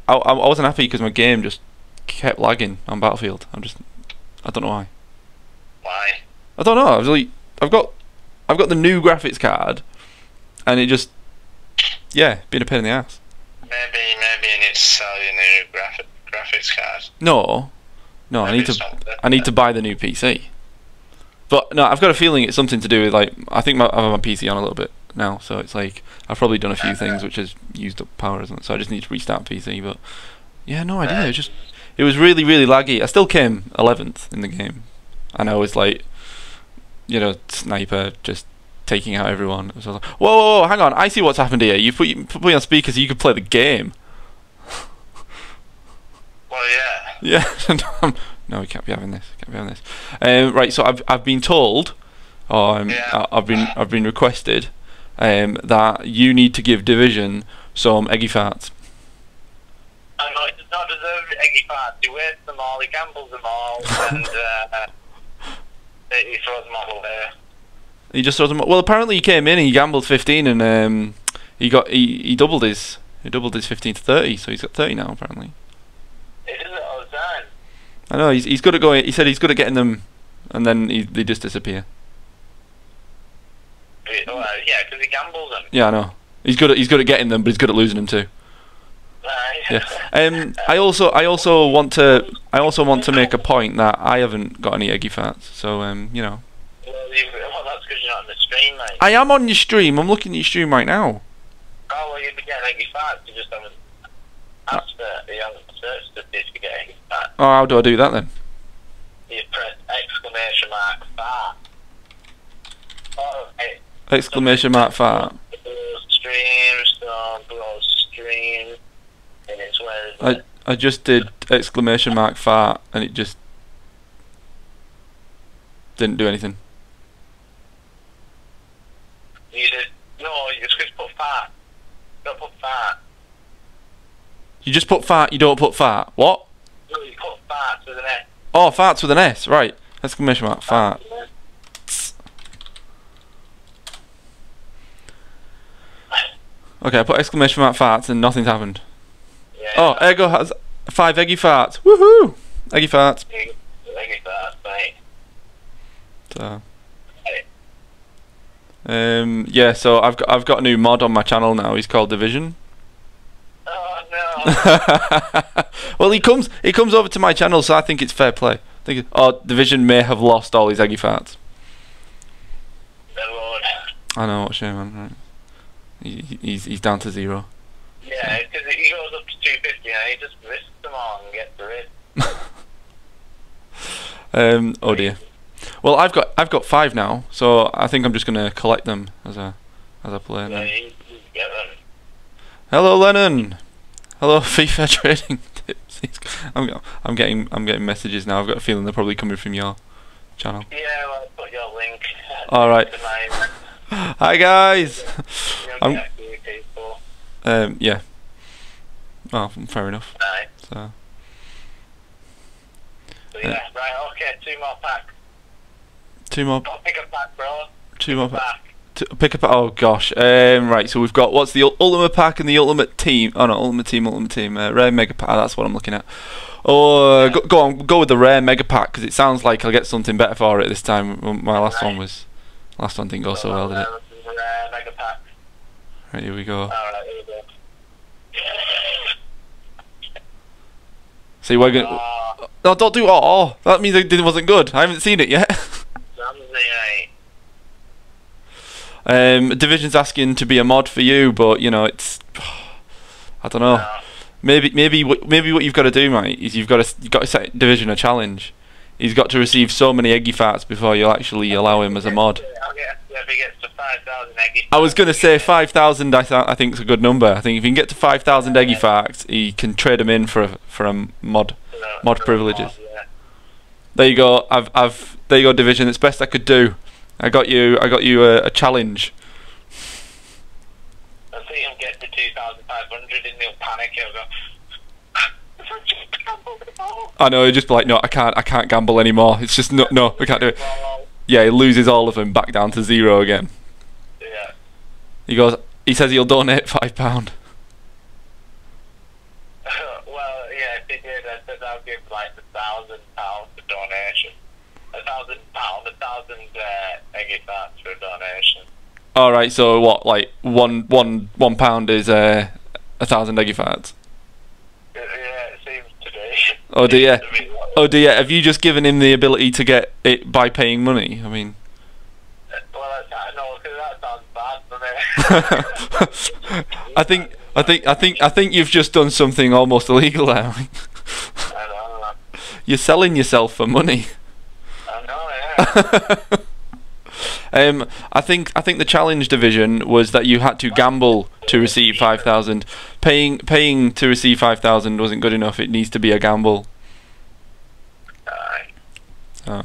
[SPEAKER 1] I wasn't happy because my game just kept lagging on Battlefield. I don't know why.
[SPEAKER 5] Why?
[SPEAKER 1] I don't know. I was like, I've got the new graphics card, and it just, yeah, being a pain in the ass.
[SPEAKER 5] Maybe you need to sell your new graphics card.
[SPEAKER 1] No, I need to buy the new PC. But no, I've got a feeling it's something to do with like I think I have my PC on a little bit now, so it's like I've probably done a few things which has used up power, isn't it? So I just need to restart PC. But yeah, no idea. It was really laggy. I still came 11th in the game, and I was like, you know, sniper just taking out everyone. So I was like, whoa, hang on, I see what's happened here. You put me on speaker so you could play the game.
[SPEAKER 5] Well, yeah.
[SPEAKER 1] Yeah. No, we can't be having this. Right, so I've been told, I've been requested, that you need to give Division some eggy farts.
[SPEAKER 5] I know, he does not deserve eggy farts. He wastes them all, he gambles them all, and he throws them all away.
[SPEAKER 1] He just throws them. Well, apparently he came in and he gambled 15, and he doubled his 15 to 30, so he's got 30 now apparently.
[SPEAKER 5] He does it all the time.
[SPEAKER 1] I know he's good at going. He said he's good at getting them, and then they just disappear.
[SPEAKER 5] Well, yeah, because he gambles them.
[SPEAKER 1] Yeah, I know. He's good at getting them, but he's good at losing them too. Yeah. I also want to make a point that I haven't got any eggy farts. So you know.
[SPEAKER 5] Well, that's because you're not on the stream, mate.
[SPEAKER 1] I am on your stream. I'm looking at your stream right now.
[SPEAKER 5] Oh, well, you'd be getting eggy farts. You just haven't asked for it. You haven't searched to see if you get eggy farts.
[SPEAKER 1] Oh, how do I do that then?
[SPEAKER 5] You press exclamation mark fart. Oh, hey.
[SPEAKER 1] Exclamation mark fart.
[SPEAKER 5] Stream, and it's where
[SPEAKER 1] I just did exclamation mark fart and it just didn't do anything.
[SPEAKER 5] You did no, you just put fart. Don't put fart.
[SPEAKER 1] You just put fart, you don't put fart. What?
[SPEAKER 5] No, you put farts with an S.
[SPEAKER 1] Oh, farts with an S, right. Exclamation mark fart. Okay, I put exclamation mark farts and nothing's happened.
[SPEAKER 5] Yeah,
[SPEAKER 1] Oh, Ego has 5 eggy farts. Woohoo! Eggy farts.
[SPEAKER 5] eggy farts, mate.
[SPEAKER 1] So, yeah, so I've got a new mod on my channel now. He's called Division.
[SPEAKER 5] Oh no.
[SPEAKER 1] Well, he comes over to my channel, so I think it's fair play. Division may have lost all his eggy farts.
[SPEAKER 5] The Lord.
[SPEAKER 1] I know, what a shame, man. Right. He's down to 0.
[SPEAKER 5] Yeah, because he goes up to 250 and he just risks them all and gets rid.
[SPEAKER 1] Oh dear. Well, I've got 5 now, so I think I'm just gonna collect them as I play them.
[SPEAKER 5] Yeah, you get them.
[SPEAKER 1] Hello, Lennon. Hello, FIFA trading tips. I'm getting messages now. I've got a feeling they're probably coming from your channel.
[SPEAKER 5] Yeah, well, I'll put your link.
[SPEAKER 1] All right. Hi guys. Yeah. Oh, fair enough.
[SPEAKER 5] Right.
[SPEAKER 1] So
[SPEAKER 5] yeah, right. Okay, 2 more packs.
[SPEAKER 1] 2 more.
[SPEAKER 5] Go pick a pack, bro.
[SPEAKER 1] 2 more packs.
[SPEAKER 5] Pack.
[SPEAKER 1] Pick up. Oh gosh. Right. So we've got what's the ultimate pack and the ultimate team. Oh no, ultimate team. Rare mega pack. That's what I'm looking at. Oh, yeah. Go with the rare mega pack because it sounds like I'll get something better for it this time. My last one didn't go so well, did it?
[SPEAKER 5] Rare mega pack.
[SPEAKER 1] Right, here we go.
[SPEAKER 5] Alright, here we go.
[SPEAKER 1] See, we're gonna. No, don't do. Oh, that means it wasn't good. I haven't seen it yet. Division's asking to be a mod for you, but you know it's. I don't know.
[SPEAKER 5] No.
[SPEAKER 1] Maybe what you've got to do, mate, is you've got to set Division a challenge. He's got to receive so many eggy farts before you'll actually allow him as a mod.
[SPEAKER 5] If he gets to 5,000 eggy farts.
[SPEAKER 1] I was going to say 5,000. I think is a good number. I think if he can get to 5,000 eggy farts, he can trade them in for a mod privileges.
[SPEAKER 5] Yeah.
[SPEAKER 1] There you go. There you go, Division. It's best I could do. I got you a challenge.
[SPEAKER 5] I see him get to 2,500 and he'll panic. He'll go.
[SPEAKER 1] I know. He'll just be like, no, I can't gamble anymore. It's just no, we can't do it. Yeah, he loses all of them back down to 0 again.
[SPEAKER 5] Yeah.
[SPEAKER 1] He says he'll donate £5.
[SPEAKER 5] Well, yeah, if he did, I said I'll give like £1,000 for donation. £1,000, 1,000 eggy farts for a donation.
[SPEAKER 1] All right, so what? Like £1 is 1,000 eggy farts.
[SPEAKER 5] Yeah, it seems to be.
[SPEAKER 1] Oh dear. Oh dear. Have you just given him the ability to get it by paying money? I mean.
[SPEAKER 5] Well, no, because that sounds bad for me.
[SPEAKER 1] I think you've just done something almost illegal there.
[SPEAKER 5] I know.
[SPEAKER 1] You're selling yourself for money.
[SPEAKER 5] I know, yeah.
[SPEAKER 1] I think the challenge Division was that you had to gamble to receive 5,000. Paying to receive 5,000 wasn't good enough. It needs to be a gamble. Oh.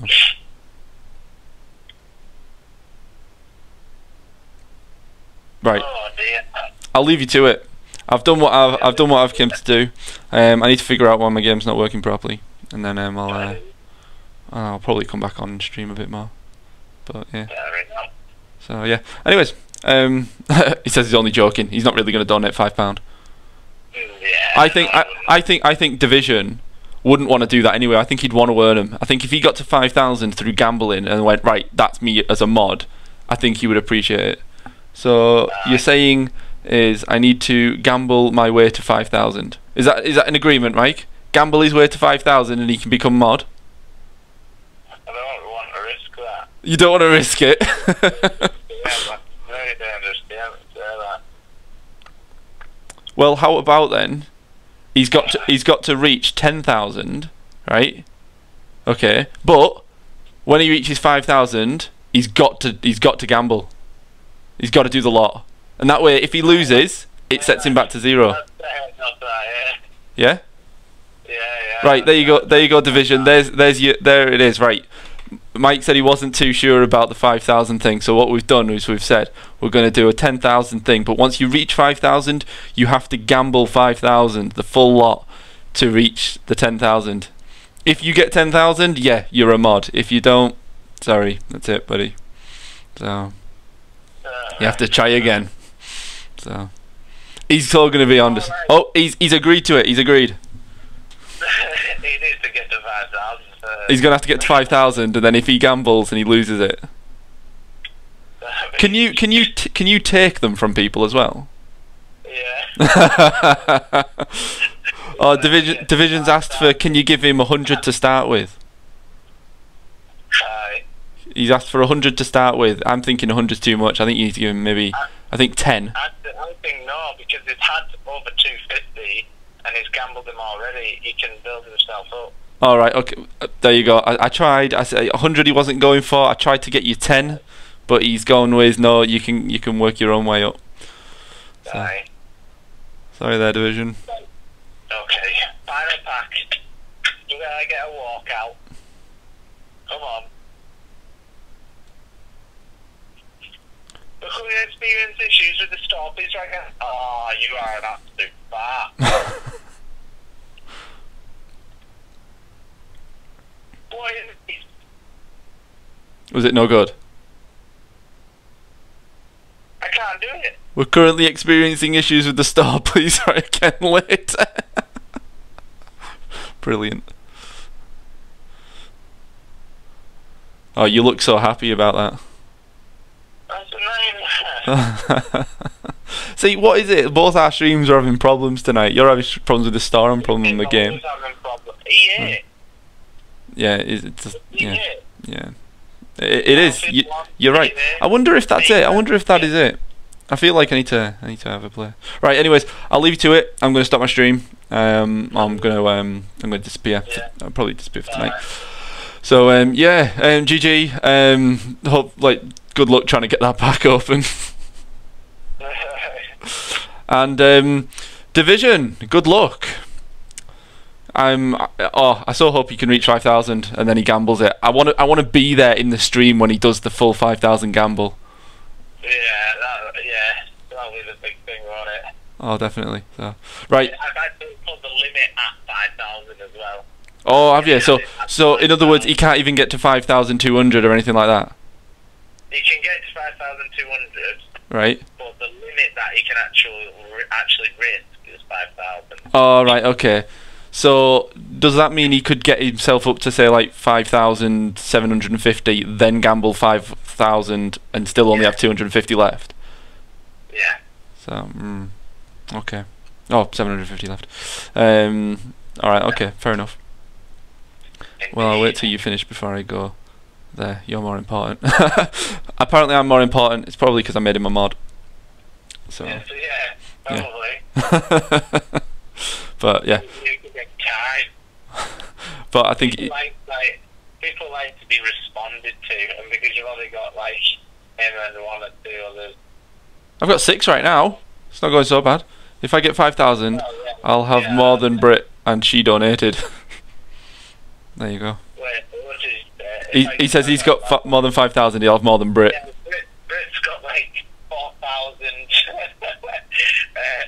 [SPEAKER 1] Right.
[SPEAKER 5] Oh dear.
[SPEAKER 1] I'll leave you to it. I've done what I've came to do. I need to figure out why my game's not working properly, and then I'll probably come back on and stream a bit more. But yeah. So yeah. Anyways, he says he's only joking. He's not really going to donate £5.
[SPEAKER 5] Yeah.
[SPEAKER 1] I think Division wouldn't want to do that anyway. I think he'd want to earn them. I think if he got to 5,000 through gambling and went, right, that's me as a mod, I think he would appreciate it. So you're saying is I need to gamble my way to 5,000. Is that an agreement, Mike? Gamble his way to 5,000 and he can become mod?
[SPEAKER 5] I don't want to risk that.
[SPEAKER 1] You don't want to risk it?
[SPEAKER 5] Yeah, but very dangerous game to say that.
[SPEAKER 1] Well, how about then? He's got to reach 10,000, right? Okay, but when he reaches 5,000, he's got to gamble. He's got to do the lot, and that way, if he loses, it sets him back to 0.
[SPEAKER 5] Not that,
[SPEAKER 1] Yeah.
[SPEAKER 5] Yeah.
[SPEAKER 1] Right, there you go. There you go, Division. There it is. Right. Mike said he wasn't too sure about the 5,000 thing, so what we've done is we've said we're going to do a 10,000 thing, but once you reach 5,000, you have to gamble 5,000, the full lot, to reach the 10,000. If you get 10,000, yeah, you're a mod. If you don't, sorry, that's it, buddy. So you have to try again. So he's still going to be on this. Oh, he's agreed to it. He's agreed.
[SPEAKER 5] He needs to get to 5,000 first.
[SPEAKER 1] He's gonna have to get to 5,000, and then if he gambles and he loses it, can you take them from people as well?
[SPEAKER 5] Yeah.
[SPEAKER 1] Oh, Division's asked for. Can you give him 100 to start with?
[SPEAKER 5] Aye.
[SPEAKER 1] He's asked for 100 to start with. I'm thinking 100's too much. I think you need to give him maybe. I think 10.
[SPEAKER 5] I think no, because he's had over 250 and he's gambled them already. He can build himself up.
[SPEAKER 1] All right. Okay. There you go. I tried. I said 100. He wasn't going for. I tried to get you 10, but he's going with no. You can work your own way up. So,
[SPEAKER 5] Aye.
[SPEAKER 1] sorry there, Division.
[SPEAKER 5] Okay. Final pack. You gotta get a walkout. Come on. Look who experience issues with the stoppies right now. Oh, you are an absolute bar. What is this?
[SPEAKER 1] Was it no good?
[SPEAKER 5] I can't do it.
[SPEAKER 1] We're currently experiencing issues with the store. Please try again later. Brilliant. Oh, you look so happy about that.
[SPEAKER 5] That's a name.
[SPEAKER 1] See, what is it? Both our streams are having problems tonight. You're having problems with the store and problems with the game.
[SPEAKER 5] Yeah.
[SPEAKER 1] Yeah, it's just, yeah,
[SPEAKER 5] Yeah.
[SPEAKER 1] yeah. It is. You're right. I wonder if that's it. I wonder if that is it. I feel like I need to have a play. Right. Anyways, I'll leave you to it. I'm going to stop my stream. I'm going to disappear. I'll probably disappear for tonight. So yeah. GG. Hope good luck trying to get that back open. And Division. Good luck. I so hope he can reach 5,000 and then he gambles it. I want to be there in the stream when he does the full 5,000 gamble.
[SPEAKER 5] That'll be the big thing, won't it?
[SPEAKER 1] Oh, definitely. So, right.
[SPEAKER 5] I've actually put the limit at 5,000 as well.
[SPEAKER 1] Oh, have you? So in other words, he can't even get to 5,200 or anything like that.
[SPEAKER 5] He can get to 5,200.
[SPEAKER 1] Right.
[SPEAKER 5] But the limit that he can actually risk is 5,000.
[SPEAKER 1] Oh, right. Okay. So does that mean he could get himself up to say like 5,750, then gamble 5,000 and still only have 250 left?
[SPEAKER 5] Yeah.
[SPEAKER 1] So okay. Oh, 750 left. All right. Okay. Fair enough. Well, I'll wait till you finish before I go there. You're more important. Apparently, I'm more important. It's probably because I made him a mod. So.
[SPEAKER 5] Yeah, probably.
[SPEAKER 1] But yeah. But I think
[SPEAKER 5] people like to be responded to, and because you've only got like him and one or two others.
[SPEAKER 1] I've got 6 right now. It's not going so bad. If I get 5,000, I'll have more than Brit, and she donated. There you go.
[SPEAKER 5] Wait, what is,
[SPEAKER 1] he says he's got more than 5,000. He'll have more than Brit.
[SPEAKER 5] Yeah, Brit's got like 4,000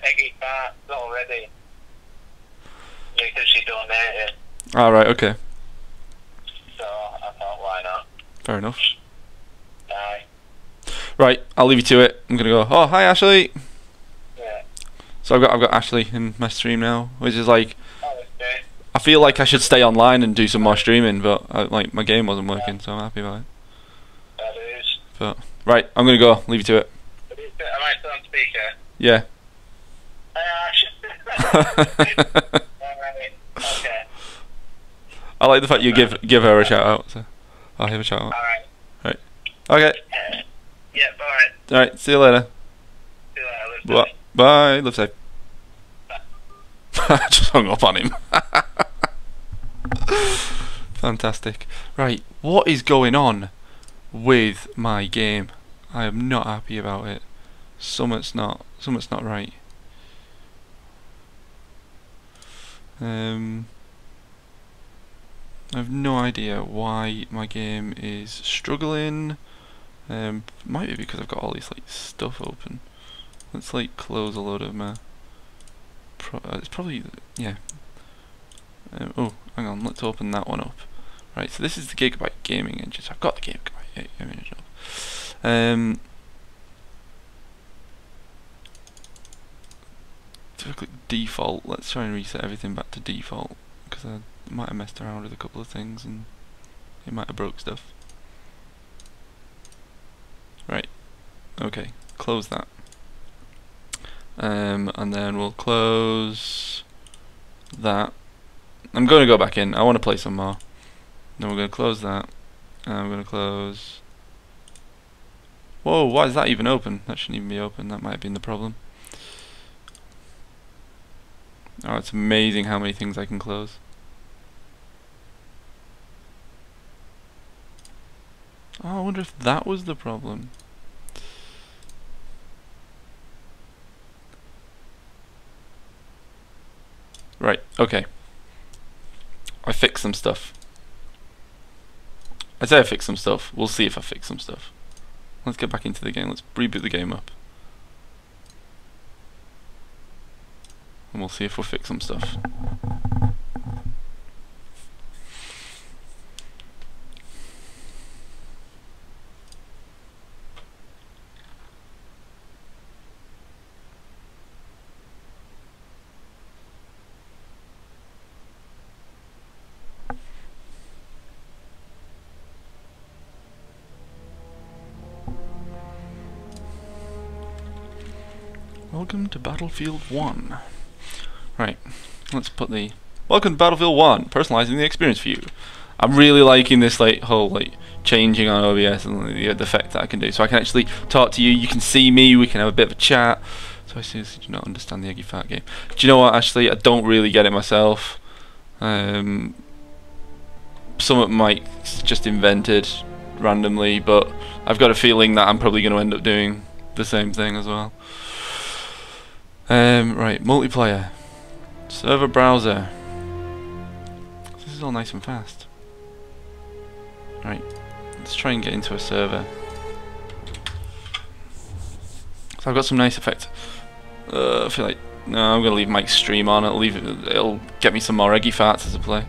[SPEAKER 5] eggy parts already because she donated.
[SPEAKER 1] All right. Okay.
[SPEAKER 5] So I thought, why not?
[SPEAKER 1] Fair enough.
[SPEAKER 5] Aye.
[SPEAKER 1] Right. I'll leave you to it. I'm gonna go. Oh, hi, Ashley.
[SPEAKER 5] Yeah.
[SPEAKER 1] So I've got Ashley in my stream now, which is like.
[SPEAKER 5] Oh, okay.
[SPEAKER 1] I feel like I should stay online and do some more streaming, but my game wasn't working, so I'm happy about it.
[SPEAKER 5] That is.
[SPEAKER 1] But right, I'm gonna go. Leave you to it.
[SPEAKER 5] Am I still on speaker?
[SPEAKER 1] Yeah.
[SPEAKER 5] Alright, okay.
[SPEAKER 1] I like the fact you give her a shout out. So I'll give a shout out.
[SPEAKER 5] Alright.
[SPEAKER 1] Right. Okay.
[SPEAKER 5] Yep, alright.
[SPEAKER 1] All right. See you later.
[SPEAKER 5] See you later.
[SPEAKER 1] Bye. Live safe. I just hung up on him. Fantastic. Right. What is going on with my game? I am not happy about it. Something's not right. I have no idea why my game is struggling. Might be because I've got all this like stuff open. Let's like close a load of my. It's probably yeah. Oh, hang on. Let's open that one up. Right. So this is the Gigabyte gaming engine. So I've got the Gigabyte gaming engine up. If I click default, let's try and reset everything back to default because I might have messed around with a couple of things and it might have broke stuff. Right. Okay. Close that. And then we'll close that. I'm going to go back in. I want to play some more. Then we're going to close that. And I'm going to close. Whoa, why is that even open? That shouldn't even be open. That might have been the problem. Oh, it's amazing how many things I can close. Oh, I wonder if that was the problem. Right, okay. I fixed some stuff. I say I fixed some stuff. We'll see if I fix some stuff. Let's get back into the game. Let's reboot the game up. And we'll see if we'll fix some stuff. Welcome to Battlefield 1. Right, let's put the welcome to Battlefield 1, personalizing the experience for you. I'm really liking this whole changing on OBS and the effect that I can do. So I can actually talk to you, you can see me, we can have a bit of a chat. So I seriously do not understand the Eggy Fat game. Do you know what, actually, I don't really get it myself. Some of Mike's just invented randomly, but I've got a feeling that I'm probably going to end up doing the same thing as well. Right, multiplayer. Server browser. This is all nice and fast. Right, let's try and get into a server. So I've got some nice effects. I feel like no, I'm gonna leave Mike's stream on. It'll get me some more Eggy Farts as I play.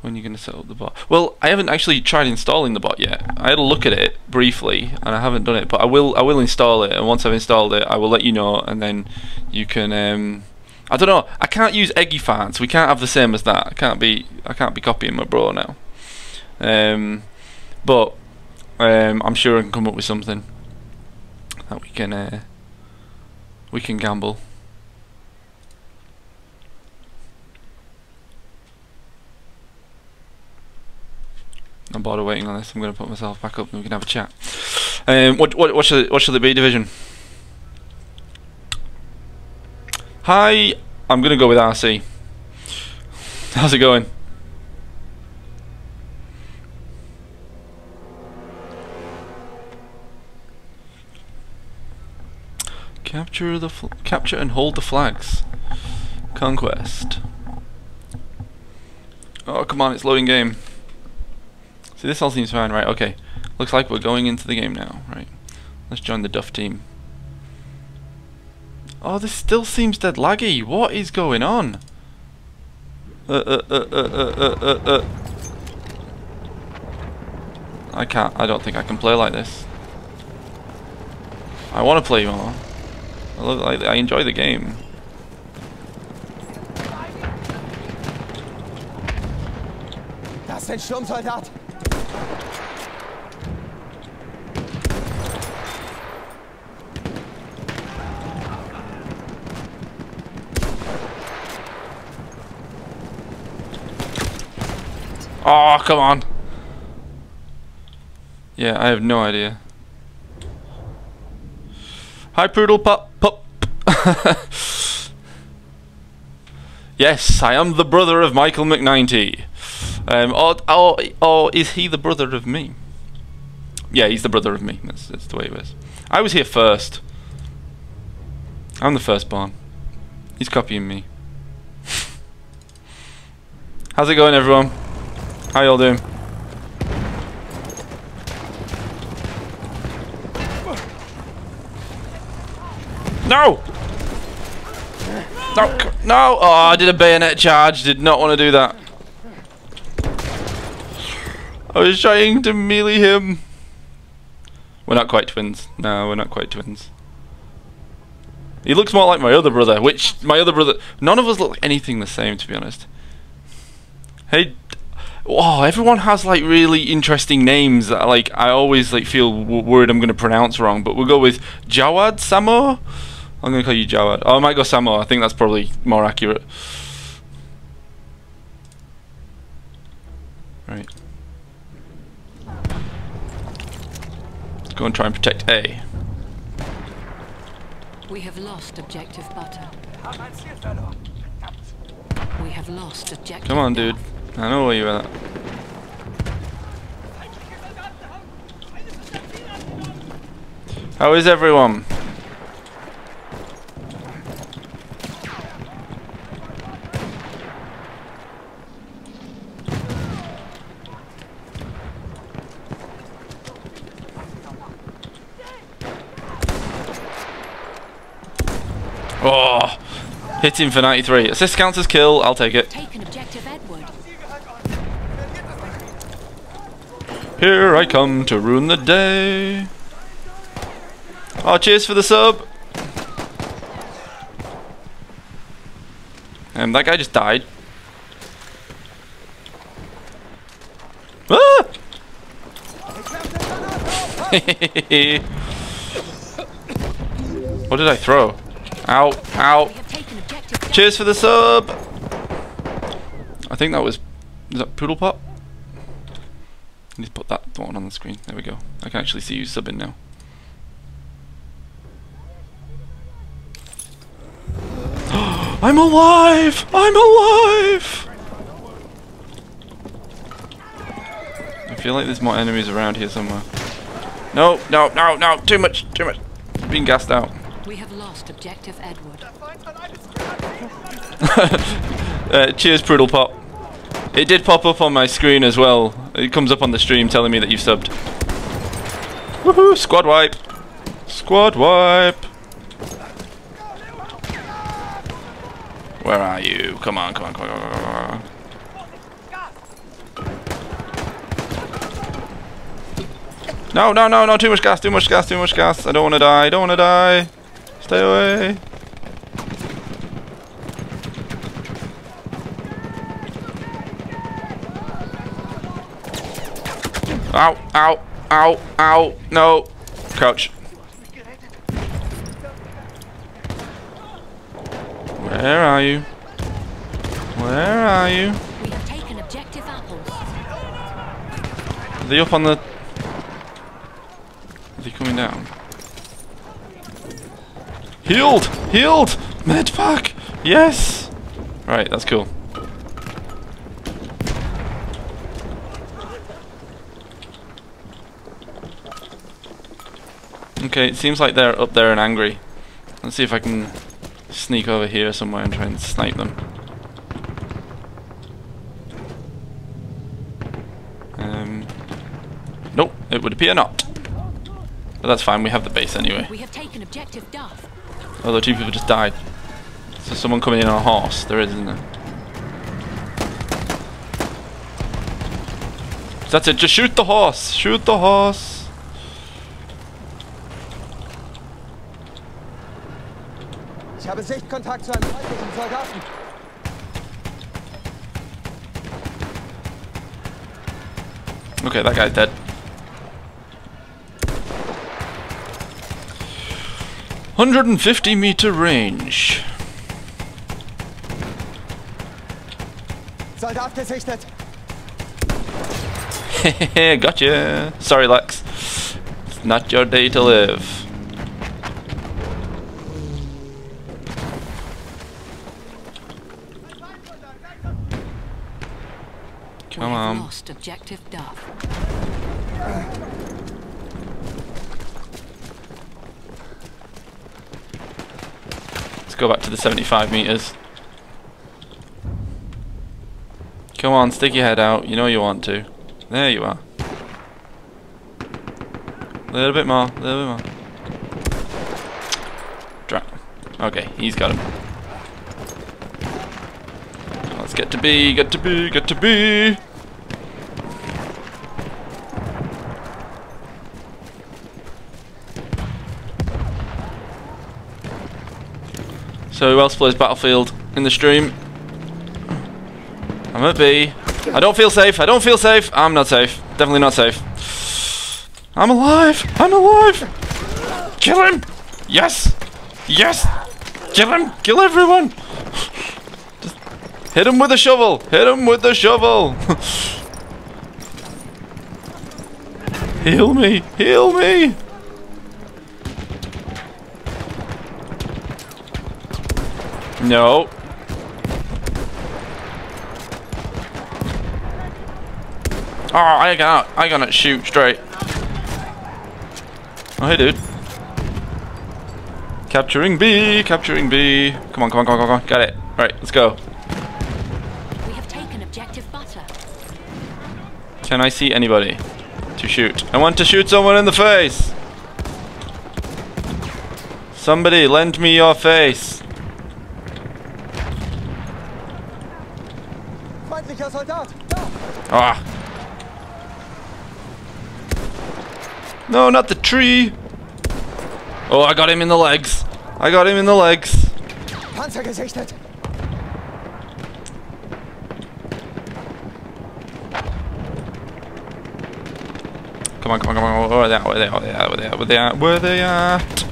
[SPEAKER 1] When are you gonna set up the bot? Well, I haven't actually tried installing the bot yet. I had a look at it briefly, and I haven't done it. But I will install it, and once I've installed it, I will let you know, and then you can. I don't know. I can't use Eggy Farts. We can't have the same as that. I can't be copying my bro now. But I'm sure I can come up with something that we can gamble. I'm bored of waiting on this. I'm going to put myself back up and we can have a chat. What should it be, Division? Hi, I'm going to go with RC. How's it going? Capture and hold the flags. Conquest. Oh, come on, it's loading game. See, this all seems fine, right? Okay. Looks like we're going into the game now, right? Let's join the Duff team. Oh, this still seems dead laggy. What is going on? I don't think I can play like this. I want to play more. I enjoy the game.
[SPEAKER 3] Das ist ein Sturmsoldat.
[SPEAKER 1] Oh, come on. Yeah, I have no idea. Hi, Poodle Pup. Yes, I am the brother of Michael McNinety. Or is he the brother of me? Yeah, he's the brother of me. That's the way it was. I was here first. I'm the firstborn. He's copying me. How's it going, everyone? How y'all doing? No! No! No! Oh, I did a bayonet charge. Did not want to do that. I was trying to melee him. We're not quite twins. No, we're not quite twins. He looks more like my other brother, which my other brother... None of us look like anything the same, to be honest. Hey... Oh, everyone has like really interesting names that like I always like feel worried I'm going to pronounce wrong, but we'll go with Jawad Samo? I'm going to call you Jawad. Oh, I might go Samo. I think that's probably more accurate. Right. Let's go and try and protect A.
[SPEAKER 2] We have lost objective butter. We have lost objective.
[SPEAKER 1] Come on, dude. I know where you're at. How is everyone? Oh, hit him for 93. Assist counts as kill. I'll take it.
[SPEAKER 2] Taken objective Edward.
[SPEAKER 1] Here I come to ruin the day. Oh, cheers for the sub. That guy just died. Ah! What did I throw? Ow, ow. Cheers for the sub. I think that was... Is that Poodle Pop? I need to put that one on the screen. There we go. I can actually see you subbing now. I'm alive! I'm alive! I feel like there's more enemies around here somewhere. No, no, no, no! Too much, too much. I'm being gassed out.
[SPEAKER 2] We have lost objective Edward.
[SPEAKER 1] Cheers, Poodle Pop. It did pop up on my screen as well. It comes up on the stream telling me that you've subbed. Woohoo! Squad wipe! Squad wipe! Where are you? Come on, come on, come on, come on, come on. No, no, no, no, too much gas, too much gas, too much gas. I don't want to die, I don't want to die. Stay away. Ow, ow, ow, ow, no. Crouch. Where are you? Where are you?
[SPEAKER 2] We have taken objective apples.
[SPEAKER 1] Are they up on the... Are they coming down? Healed! Healed! Medpack! Yes! Right, that's cool. Okay, it seems like they're up there and angry. Let's see if I can sneak over here somewhere and try and snipe them. Nope, it would appear not. But that's fine, we have the base anyway.
[SPEAKER 2] We have taken objective Duff.
[SPEAKER 1] Although two people just died. So someone coming in on a horse, there is, isn't there? That's it, just shoot the horse! Shoot the horse!
[SPEAKER 3] Ich habe Sichtkontakt zu einem feindlichen Soldaten.
[SPEAKER 1] Okay, that guy's dead. 150-meter range.
[SPEAKER 3] Soldat gesichtet.
[SPEAKER 1] Gotcha. Sorry, Lex. It's not your day to live. Come
[SPEAKER 2] We have
[SPEAKER 1] on.
[SPEAKER 2] lost objective Duff.
[SPEAKER 1] Let's go back to the 75 meters. Come on, stick your head out. You know you want to. There you are. A little bit more. A little bit more. Drop. Okay, he's got him. Let's get to B. Get to B. Get to B. So who else plays Battlefield in the stream? I'm at B. I don't feel safe. I don't feel safe. I'm not safe. Definitely not safe. I'm alive. I'm alive. Kill him. Yes. Yes. Kill him. Kill everyone. Just hit him with a shovel. Hit him with the shovel. Heal me. Heal me. No. Oh, I cannot shoot straight. Oh, hey, dude. Capturing B, capturing B. Come on, come on, come on, come on. Got it. Right, let's go.
[SPEAKER 2] We have taken objective Butter.
[SPEAKER 1] Can I see anybody to shoot? I want to shoot someone in the face. Somebody lend me your face.
[SPEAKER 3] Feindlicher Soldat! Da!
[SPEAKER 1] Ah. No, not the tree. Oh, I got him in the legs. I got him in the legs.
[SPEAKER 3] Panzer gesichtet!
[SPEAKER 1] Come on, come on, come on. Where are they at? Where are they at? Where are they at? Where are they at? Where are they at?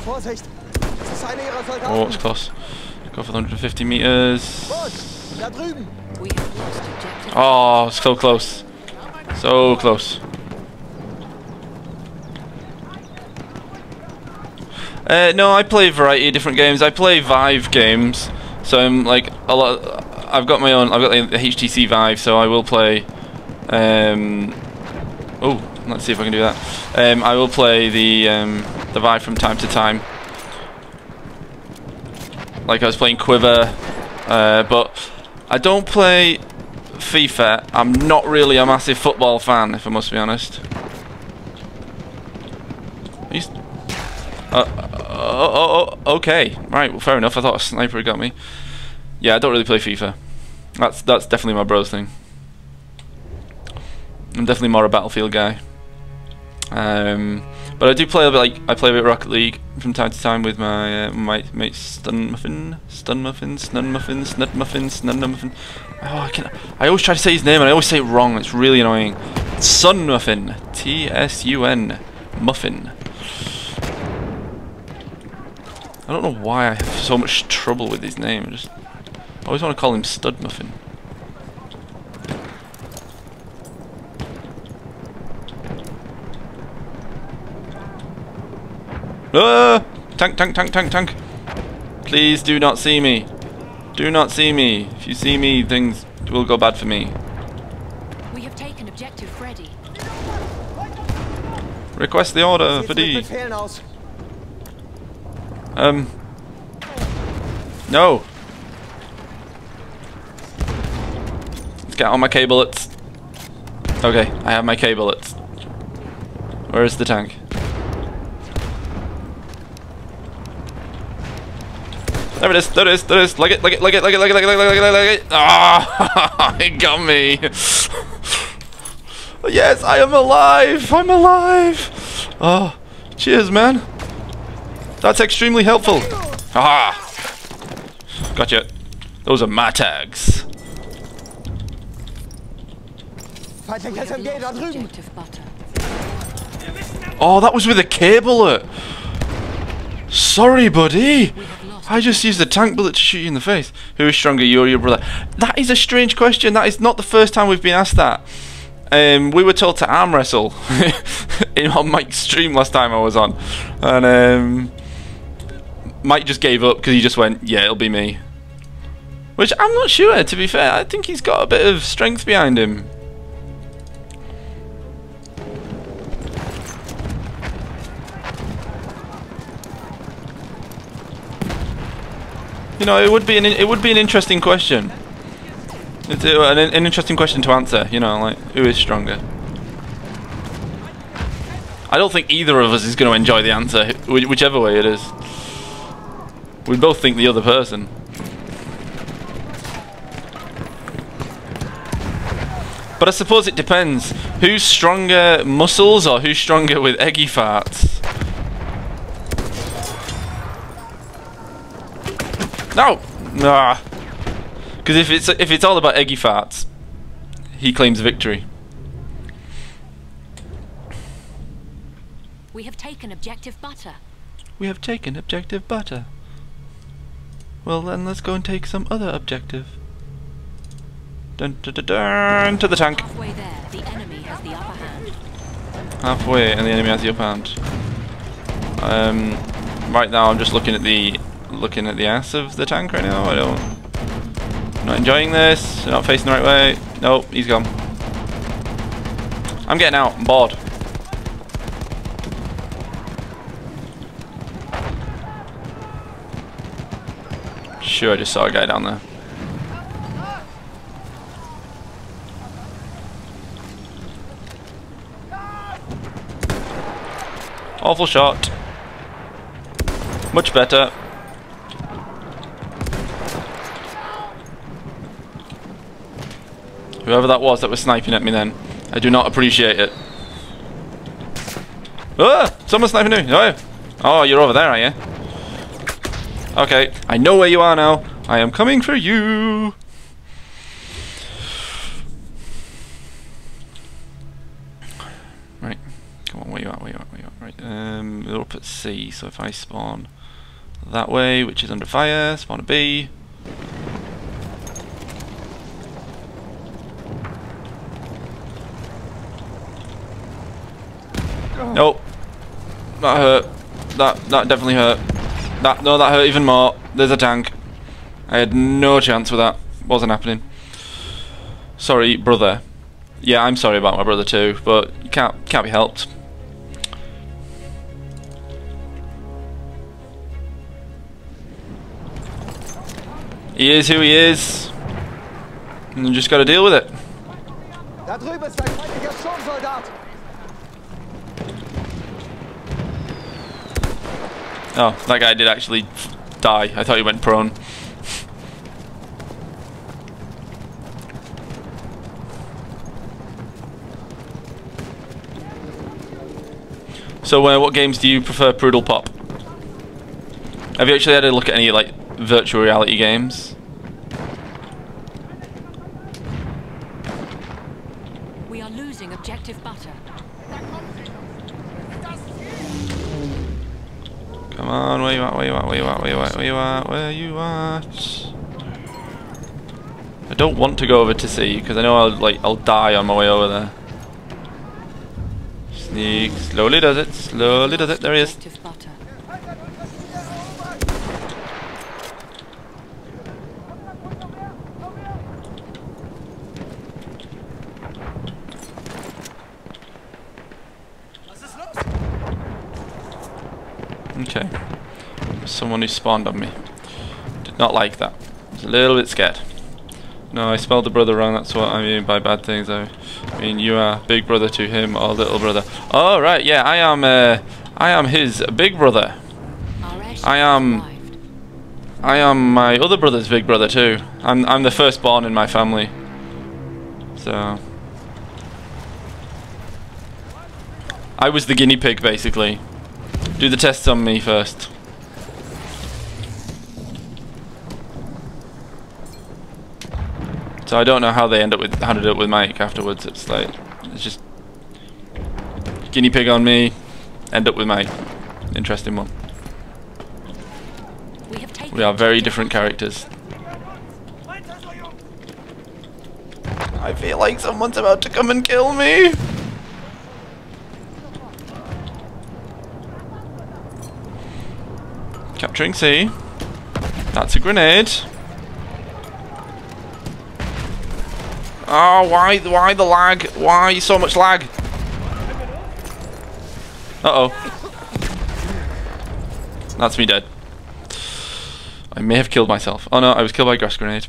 [SPEAKER 3] Vorsicht! Das ist einer ihrer Soldaten!
[SPEAKER 1] Oh, it's close. Go for the 150 meters.
[SPEAKER 3] Gut! Da drüben!
[SPEAKER 2] We have lost objective.
[SPEAKER 1] Oh, so close. So close. No, I play a variety of different games. I play Vive games, so I'm like a lot. I've got my own. I've got the HTC Vive, so I will play. Oh, let's see if I can do that. I will play the Vive from time to time. Like I was playing Quiver, but I don't play FIFA. I'm not really a massive football fan, if I must be honest. Okay. Right, well, fair enough. I thought a sniper had got me. Yeah, I don't really play FIFA. That's definitely my bros thing. I'm definitely more a Battlefield guy. But I do play a bit. Like I play a bit of Rocket League from time to time with my my mate Snudmuffin. Oh, I always try to say his name and I always say it wrong. It's really annoying. Sunmuffin. TSUN. Muffin. I don't know why I have so much trouble with his name. I always want to call him Studmuffin. Tank. Please do not see me. Do not see me. If you see me, things will go bad for me.
[SPEAKER 2] We have taken objective Freddy.
[SPEAKER 1] Request the order for
[SPEAKER 3] Sieht mit
[SPEAKER 1] D.
[SPEAKER 3] Befehlen aus.
[SPEAKER 1] No. Let's get on my K bullets. Okay, I have my K bullets. Where is the tank? There it is, there it is, there it is. Like it. Ah, it got me. Yes, I am alive. I'm alive. Oh, cheers, man. That's extremely helpful. Ah, gotcha. Those are my tags.
[SPEAKER 3] Feindlicher
[SPEAKER 2] We have
[SPEAKER 3] SMG da
[SPEAKER 2] lost
[SPEAKER 3] drüben!
[SPEAKER 2] objective Butter.
[SPEAKER 1] Oh, that was with a K bullet. Sorry, buddy.
[SPEAKER 2] We have lost
[SPEAKER 1] I just used a tank bullet to shoot you in the face. Who is stronger, you or your brother? That is a strange question. That is not the first time we've been asked that. We were told to arm wrestle on Mike's stream last time I was on, and Mike just gave up because he just went, yeah, it'll be me. Which I'm not sure, to be fair. I think he's got a bit of strength behind him. You know, it would be an interesting question. It's an interesting question to answer. You know, like, who is stronger? I don't think either of us is going to enjoy the answer, whichever way it is. We both think the other person. But I suppose it depends. Who's stronger, muscles, or who's stronger with eggy farts? No! Nah. Because if it's all about eggy farts, he claims victory.
[SPEAKER 2] We have taken objective butter.
[SPEAKER 1] We have taken objective butter. Well then, let's go and take some other objective. Dun dun dun dun, to the tank.
[SPEAKER 2] Halfway there, the enemy has the upper hand.
[SPEAKER 1] Halfway, and the enemy has the upper hand. Right now, I'm just looking at the ass of the tank right now. I'm not enjoying this. Not facing the right way. Nope, he's gone. I'm getting out. I'm bored. Sure, I just saw a guy down there. Awful shot. Much better. Whoever that was sniping at me then, I do not appreciate it. Ah! Someone's sniping at me. Oh, you're over there, are you? Okay, I know where you are now. I am coming for you. Right, come on, where you at? Right, we're up at C. So if I spawn that way, which is under fire, spawn a B. Nope. That hurt. That definitely hurt. That hurt even more. There's a tank. I had no chance with that. Wasn't happening. Sorry, brother. Yeah, I'm sorry about my brother too, but you can't be helped. He is who he is. And you just gotta deal with it.
[SPEAKER 3] Da drüben ist ein feindlicher Sturmsoldat.
[SPEAKER 1] Oh, that guy did actually die. I thought he went prone. So, what games do you prefer, Prudle Pop? Have you actually had a look at any like virtual reality games?
[SPEAKER 2] We are losing objective butter.
[SPEAKER 1] Come on, where you at? I don't want to go over to C because I know I'll die on my way over there. Sneak, slowly does it. There he is.
[SPEAKER 2] Objective butter.
[SPEAKER 1] Okay. Someone who spawned on me. Did not like that. I was a little bit scared. No, I spelled the brother wrong, that's what I mean by bad things. I mean you are big brother to him or little brother. Oh right, yeah, I am his big brother. I am my other brother's big brother too. I'm the firstborn in my family. So I was the guinea pig basically. Do the tests on me first. So I don't know how they ended up with Mike afterwards. It's just guinea pig on me, end up with Mike. Interesting one. We are very different characters. I feel like someone's about to come and kill me. Capturing C. That's a grenade. Oh, why the lag? Why so much lag? Uh-oh. That's me dead. I may have killed myself. Oh no, I was killed by a grass grenade.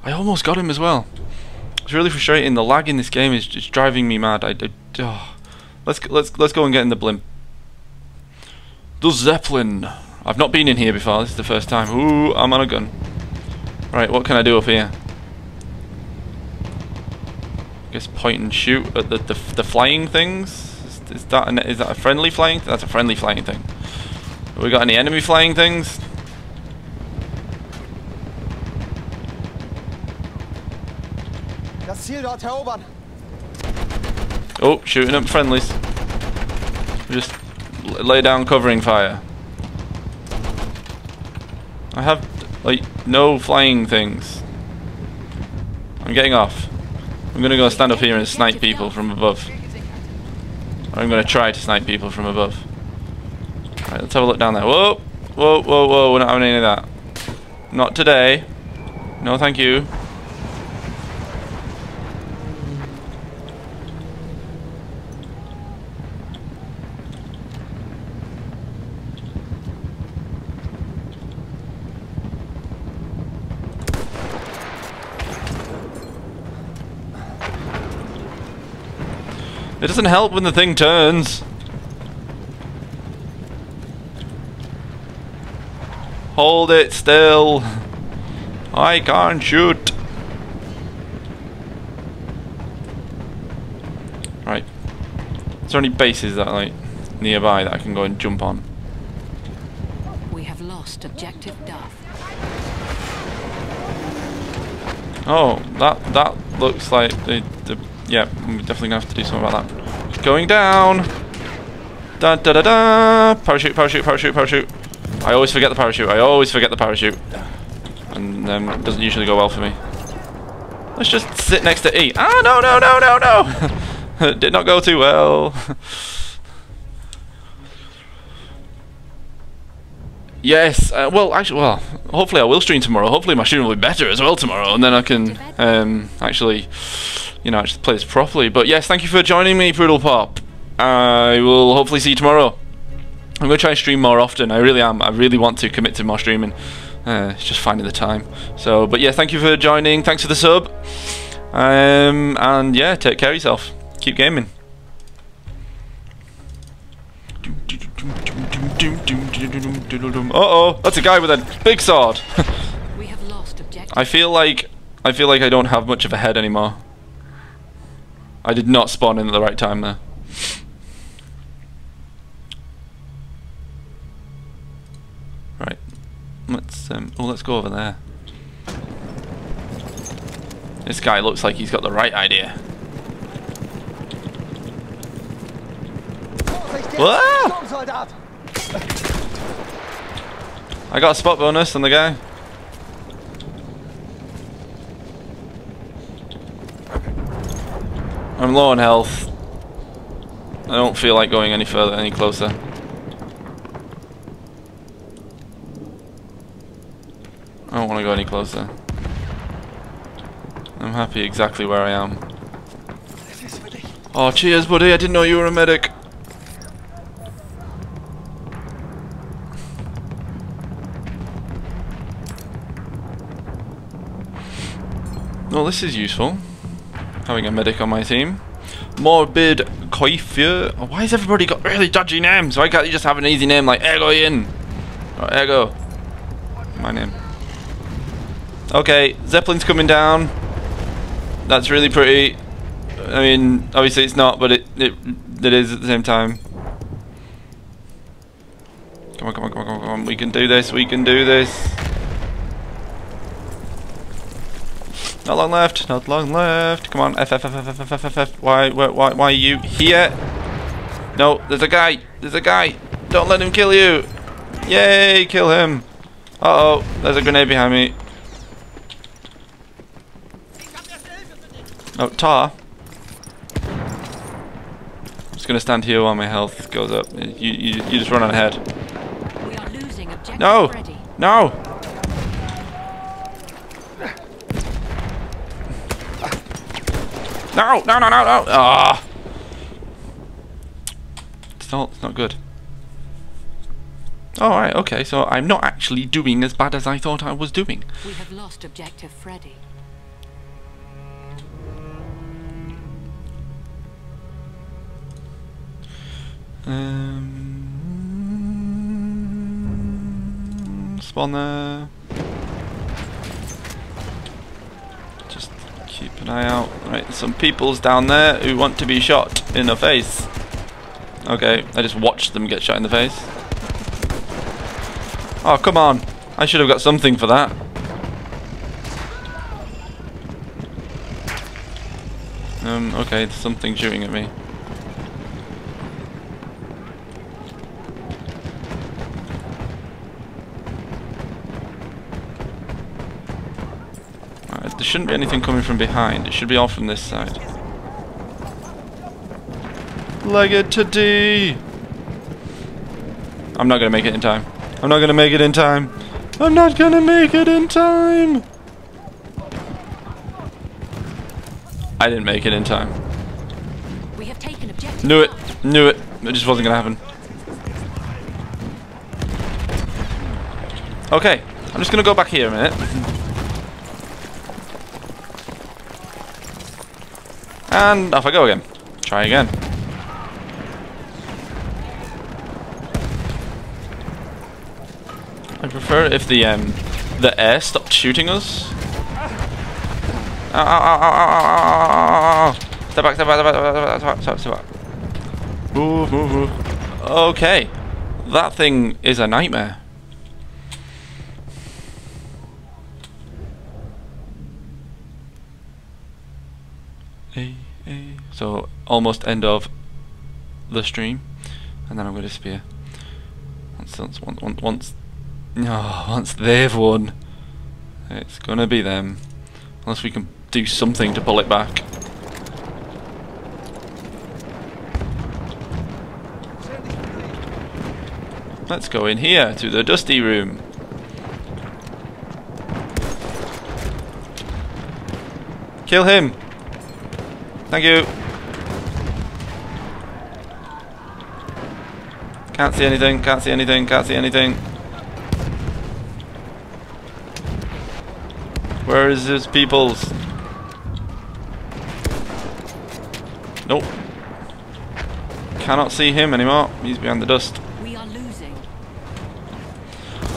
[SPEAKER 1] I almost got him as well. It's really frustrating. The lag in this game is just driving me mad. Oh. Let's go and get in the blimp. The Zeppelin. I've not been in here before. This is the first time. Ooh, I'm on a gun. Right, what can I do up here? I guess point and shoot at the flying things. Is that a friendly flying? That's a friendly flying thing. Have we got any enemy flying things?
[SPEAKER 3] Das Ziel dort erobern.
[SPEAKER 1] Oh, shooting up friendlies. Just lay down covering fire. I have like no flying things. I'm getting off. I'm gonna go stand up here and snipe people from above. I'm gonna try to snipe people from above. Right, let's have a look down there. Whoa! Whoa, whoa, whoa, we're not having any of that. Not today. No, thank you. It doesn't help when the thing turns. Hold it still. I can't shoot. Right. Is there any bases that like nearby that I can go and jump on?
[SPEAKER 2] We have lost objective Duff.
[SPEAKER 1] Oh, that looks like the yeah, we're definitely gonna have to do something about that. Going down. Da da da da. Parachute, parachute, parachute, parachute. I always forget the parachute. I always forget the parachute, and it doesn't usually go well for me. Let's just sit next to E. Ah, no, no, no, no, no. Did not go too well. Yes, well, actually, well, hopefully I will stream tomorrow. Hopefully my stream will be better as well tomorrow, and then I can actually, you know, actually play this properly. But yes, thank you for joining me, Poodle Pop. I will hopefully see you tomorrow. I'm going to try and stream more often. I really am. I really want to commit to more streaming. It's just finding the time. So, but yeah, thank you for joining. Thanks for the sub. And yeah, take care of yourself. Keep gaming. Uh-oh, that's a guy with a big sword.
[SPEAKER 2] We have lost objective.
[SPEAKER 1] I feel like I don't have much of a head anymore. I did not spawn in at the right time there. Right. Let's go over there. This guy looks like he's got the right idea. Whoa! I got a spot bonus on the guy. I'm low on health. I don't feel like going any further, any closer. I don't want to go any closer. I'm happy exactly where I am. Oh, cheers, buddy. I didn't know you were a medic. Well, this is useful. Having a medic on my team. Morbid Coiffure. Oh, why has everybody got really dodgy names? Why can't you just have an easy name like Ego Yin? Or Ego. My name. Okay, Zeppelin's coming down. That's really pretty. I mean, obviously it's not, but it is at the same time. Come on, come on, come on, come on. We can do this, we can do this. Not long left, not long left. Come on, F. Why are you here? No, there's a guy. There's a guy. Don't let him kill you. Yay, kill him. Uh-oh, there's a grenade behind me. Oh, Tar. I'm just gonna stand here while my health goes up. You just run on ahead.
[SPEAKER 2] We are losing objective
[SPEAKER 1] No!
[SPEAKER 2] Freddy.
[SPEAKER 1] No! No! No! No! No! No! Ah! It's not good. Alright, okay, so I'm not actually doing as bad as I thought I was doing.
[SPEAKER 2] We have lost objective Freddy.
[SPEAKER 1] Spawn there. Just keep an eye out. Right, some people's down there who want to be shot in the face. Okay, I just watched them get shot in the face. Oh, come on. I should have got something for that. Okay, there's something shooting at me. Alright, there shouldn't be anything coming from behind. It should be all from this side. Leg it to D! I'm not gonna make it in time. I'm not gonna make it in time. I'm not gonna make it in time! I didn't make it in time.
[SPEAKER 2] We have taken objective.
[SPEAKER 1] Knew it.
[SPEAKER 2] Alpha.
[SPEAKER 1] Knew it. It just wasn't gonna happen. Okay. I'm just gonna go back here a minute. And off I go again. Try again. I prefer it if the air stopped shooting us. Ow, ow, ow, ow, ow, ow, ow. Step back, step back, step back. Move, move, move. Okay. That thing is a nightmare. So, almost end of the stream. And then I'm going to disappear. Once they've won, it's going to be them. Unless we can do something to pull it back. Let's go in here to the dusty room. Kill him. Thank you. Can't see anything, can't see anything, can't see anything. Where is his peoples? Nope. Cannot see him anymore. He's behind the dust.
[SPEAKER 2] We are losing.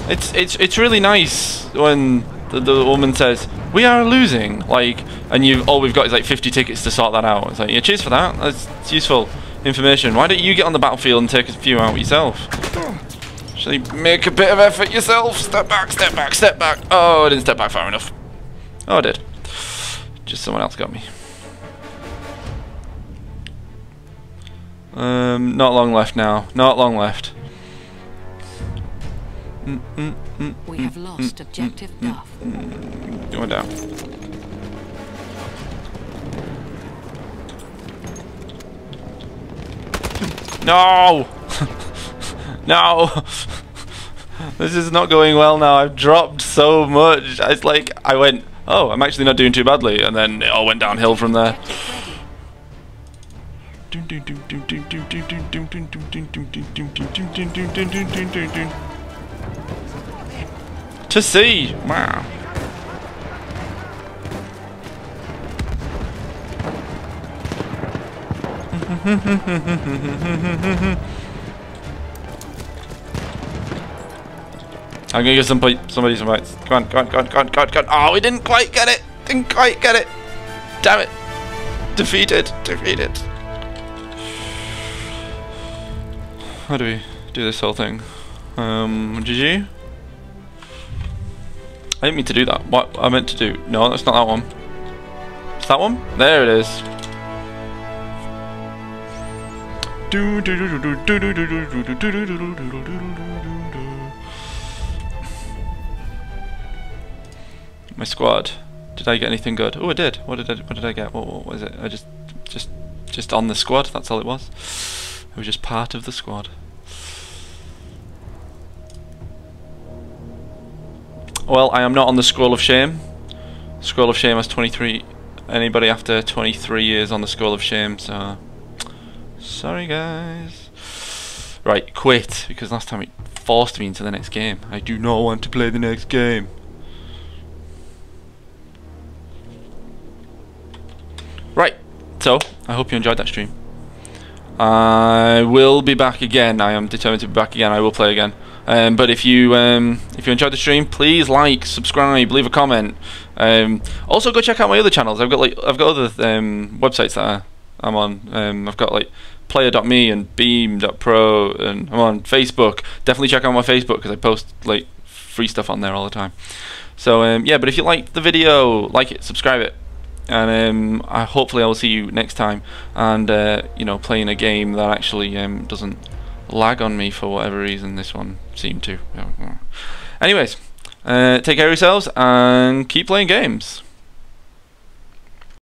[SPEAKER 1] It's really nice when the woman says, "We are losing," like, and all we've got is like 50 tickets to sort that out. It's like, yeah, cheers for that. That's useful information. Why don't you get on the battlefield and take a few out yourself? Actually, make a bit of effort yourself. Step back, step back, step back. Oh, I didn't step back far enough. Oh, I did. Just someone else got me. Not long left now. Not long left.
[SPEAKER 2] We have lost objective Duff.
[SPEAKER 1] Going down. No! No! This is not going well now. I've dropped so much. It's like I went, oh, I'm actually not doing too badly, and then it all went downhill from there. To see! Wow. I'm gonna give somebody some bites. Come on, come on, come on, come on, come on, come on. Oh, we didn't quite get it! Didn't quite get it! Damn it! Defeated! Defeated! How do we do this whole thing? GG? I didn't mean to do that. What I meant to do? No, that's not that one. It's that one? There it is. My squad. Did I get anything good? Oh, I did. What did I get? What was it? I just on the squad. That's all it was. I was just part of the squad. Well, I am not on the Scroll of Shame. Scroll of Shame has 23. Anybody after 23 years on the Scroll of Shame, so sorry guys. Right, quit, because last time it forced me into the next game. I do not want to play the next game. Right, so I hope you enjoyed that stream. I will be back again. I am determined to be back again. I will play again. But if you enjoyed the stream, please like, subscribe, leave a comment. Also, go check out my other channels. I've got other websites that I'm on. I've got like player.me and beam.pro, and I'm on Facebook. Definitely check out my Facebook because I post like free stuff on there all the time. So yeah, but if you liked the video, like it, subscribe it, and hopefully I will see you next time. And you know, playing a game that actually doesn't lag on me for whatever reason. This one seemed to. Anyways, take care of yourselves and keep playing games.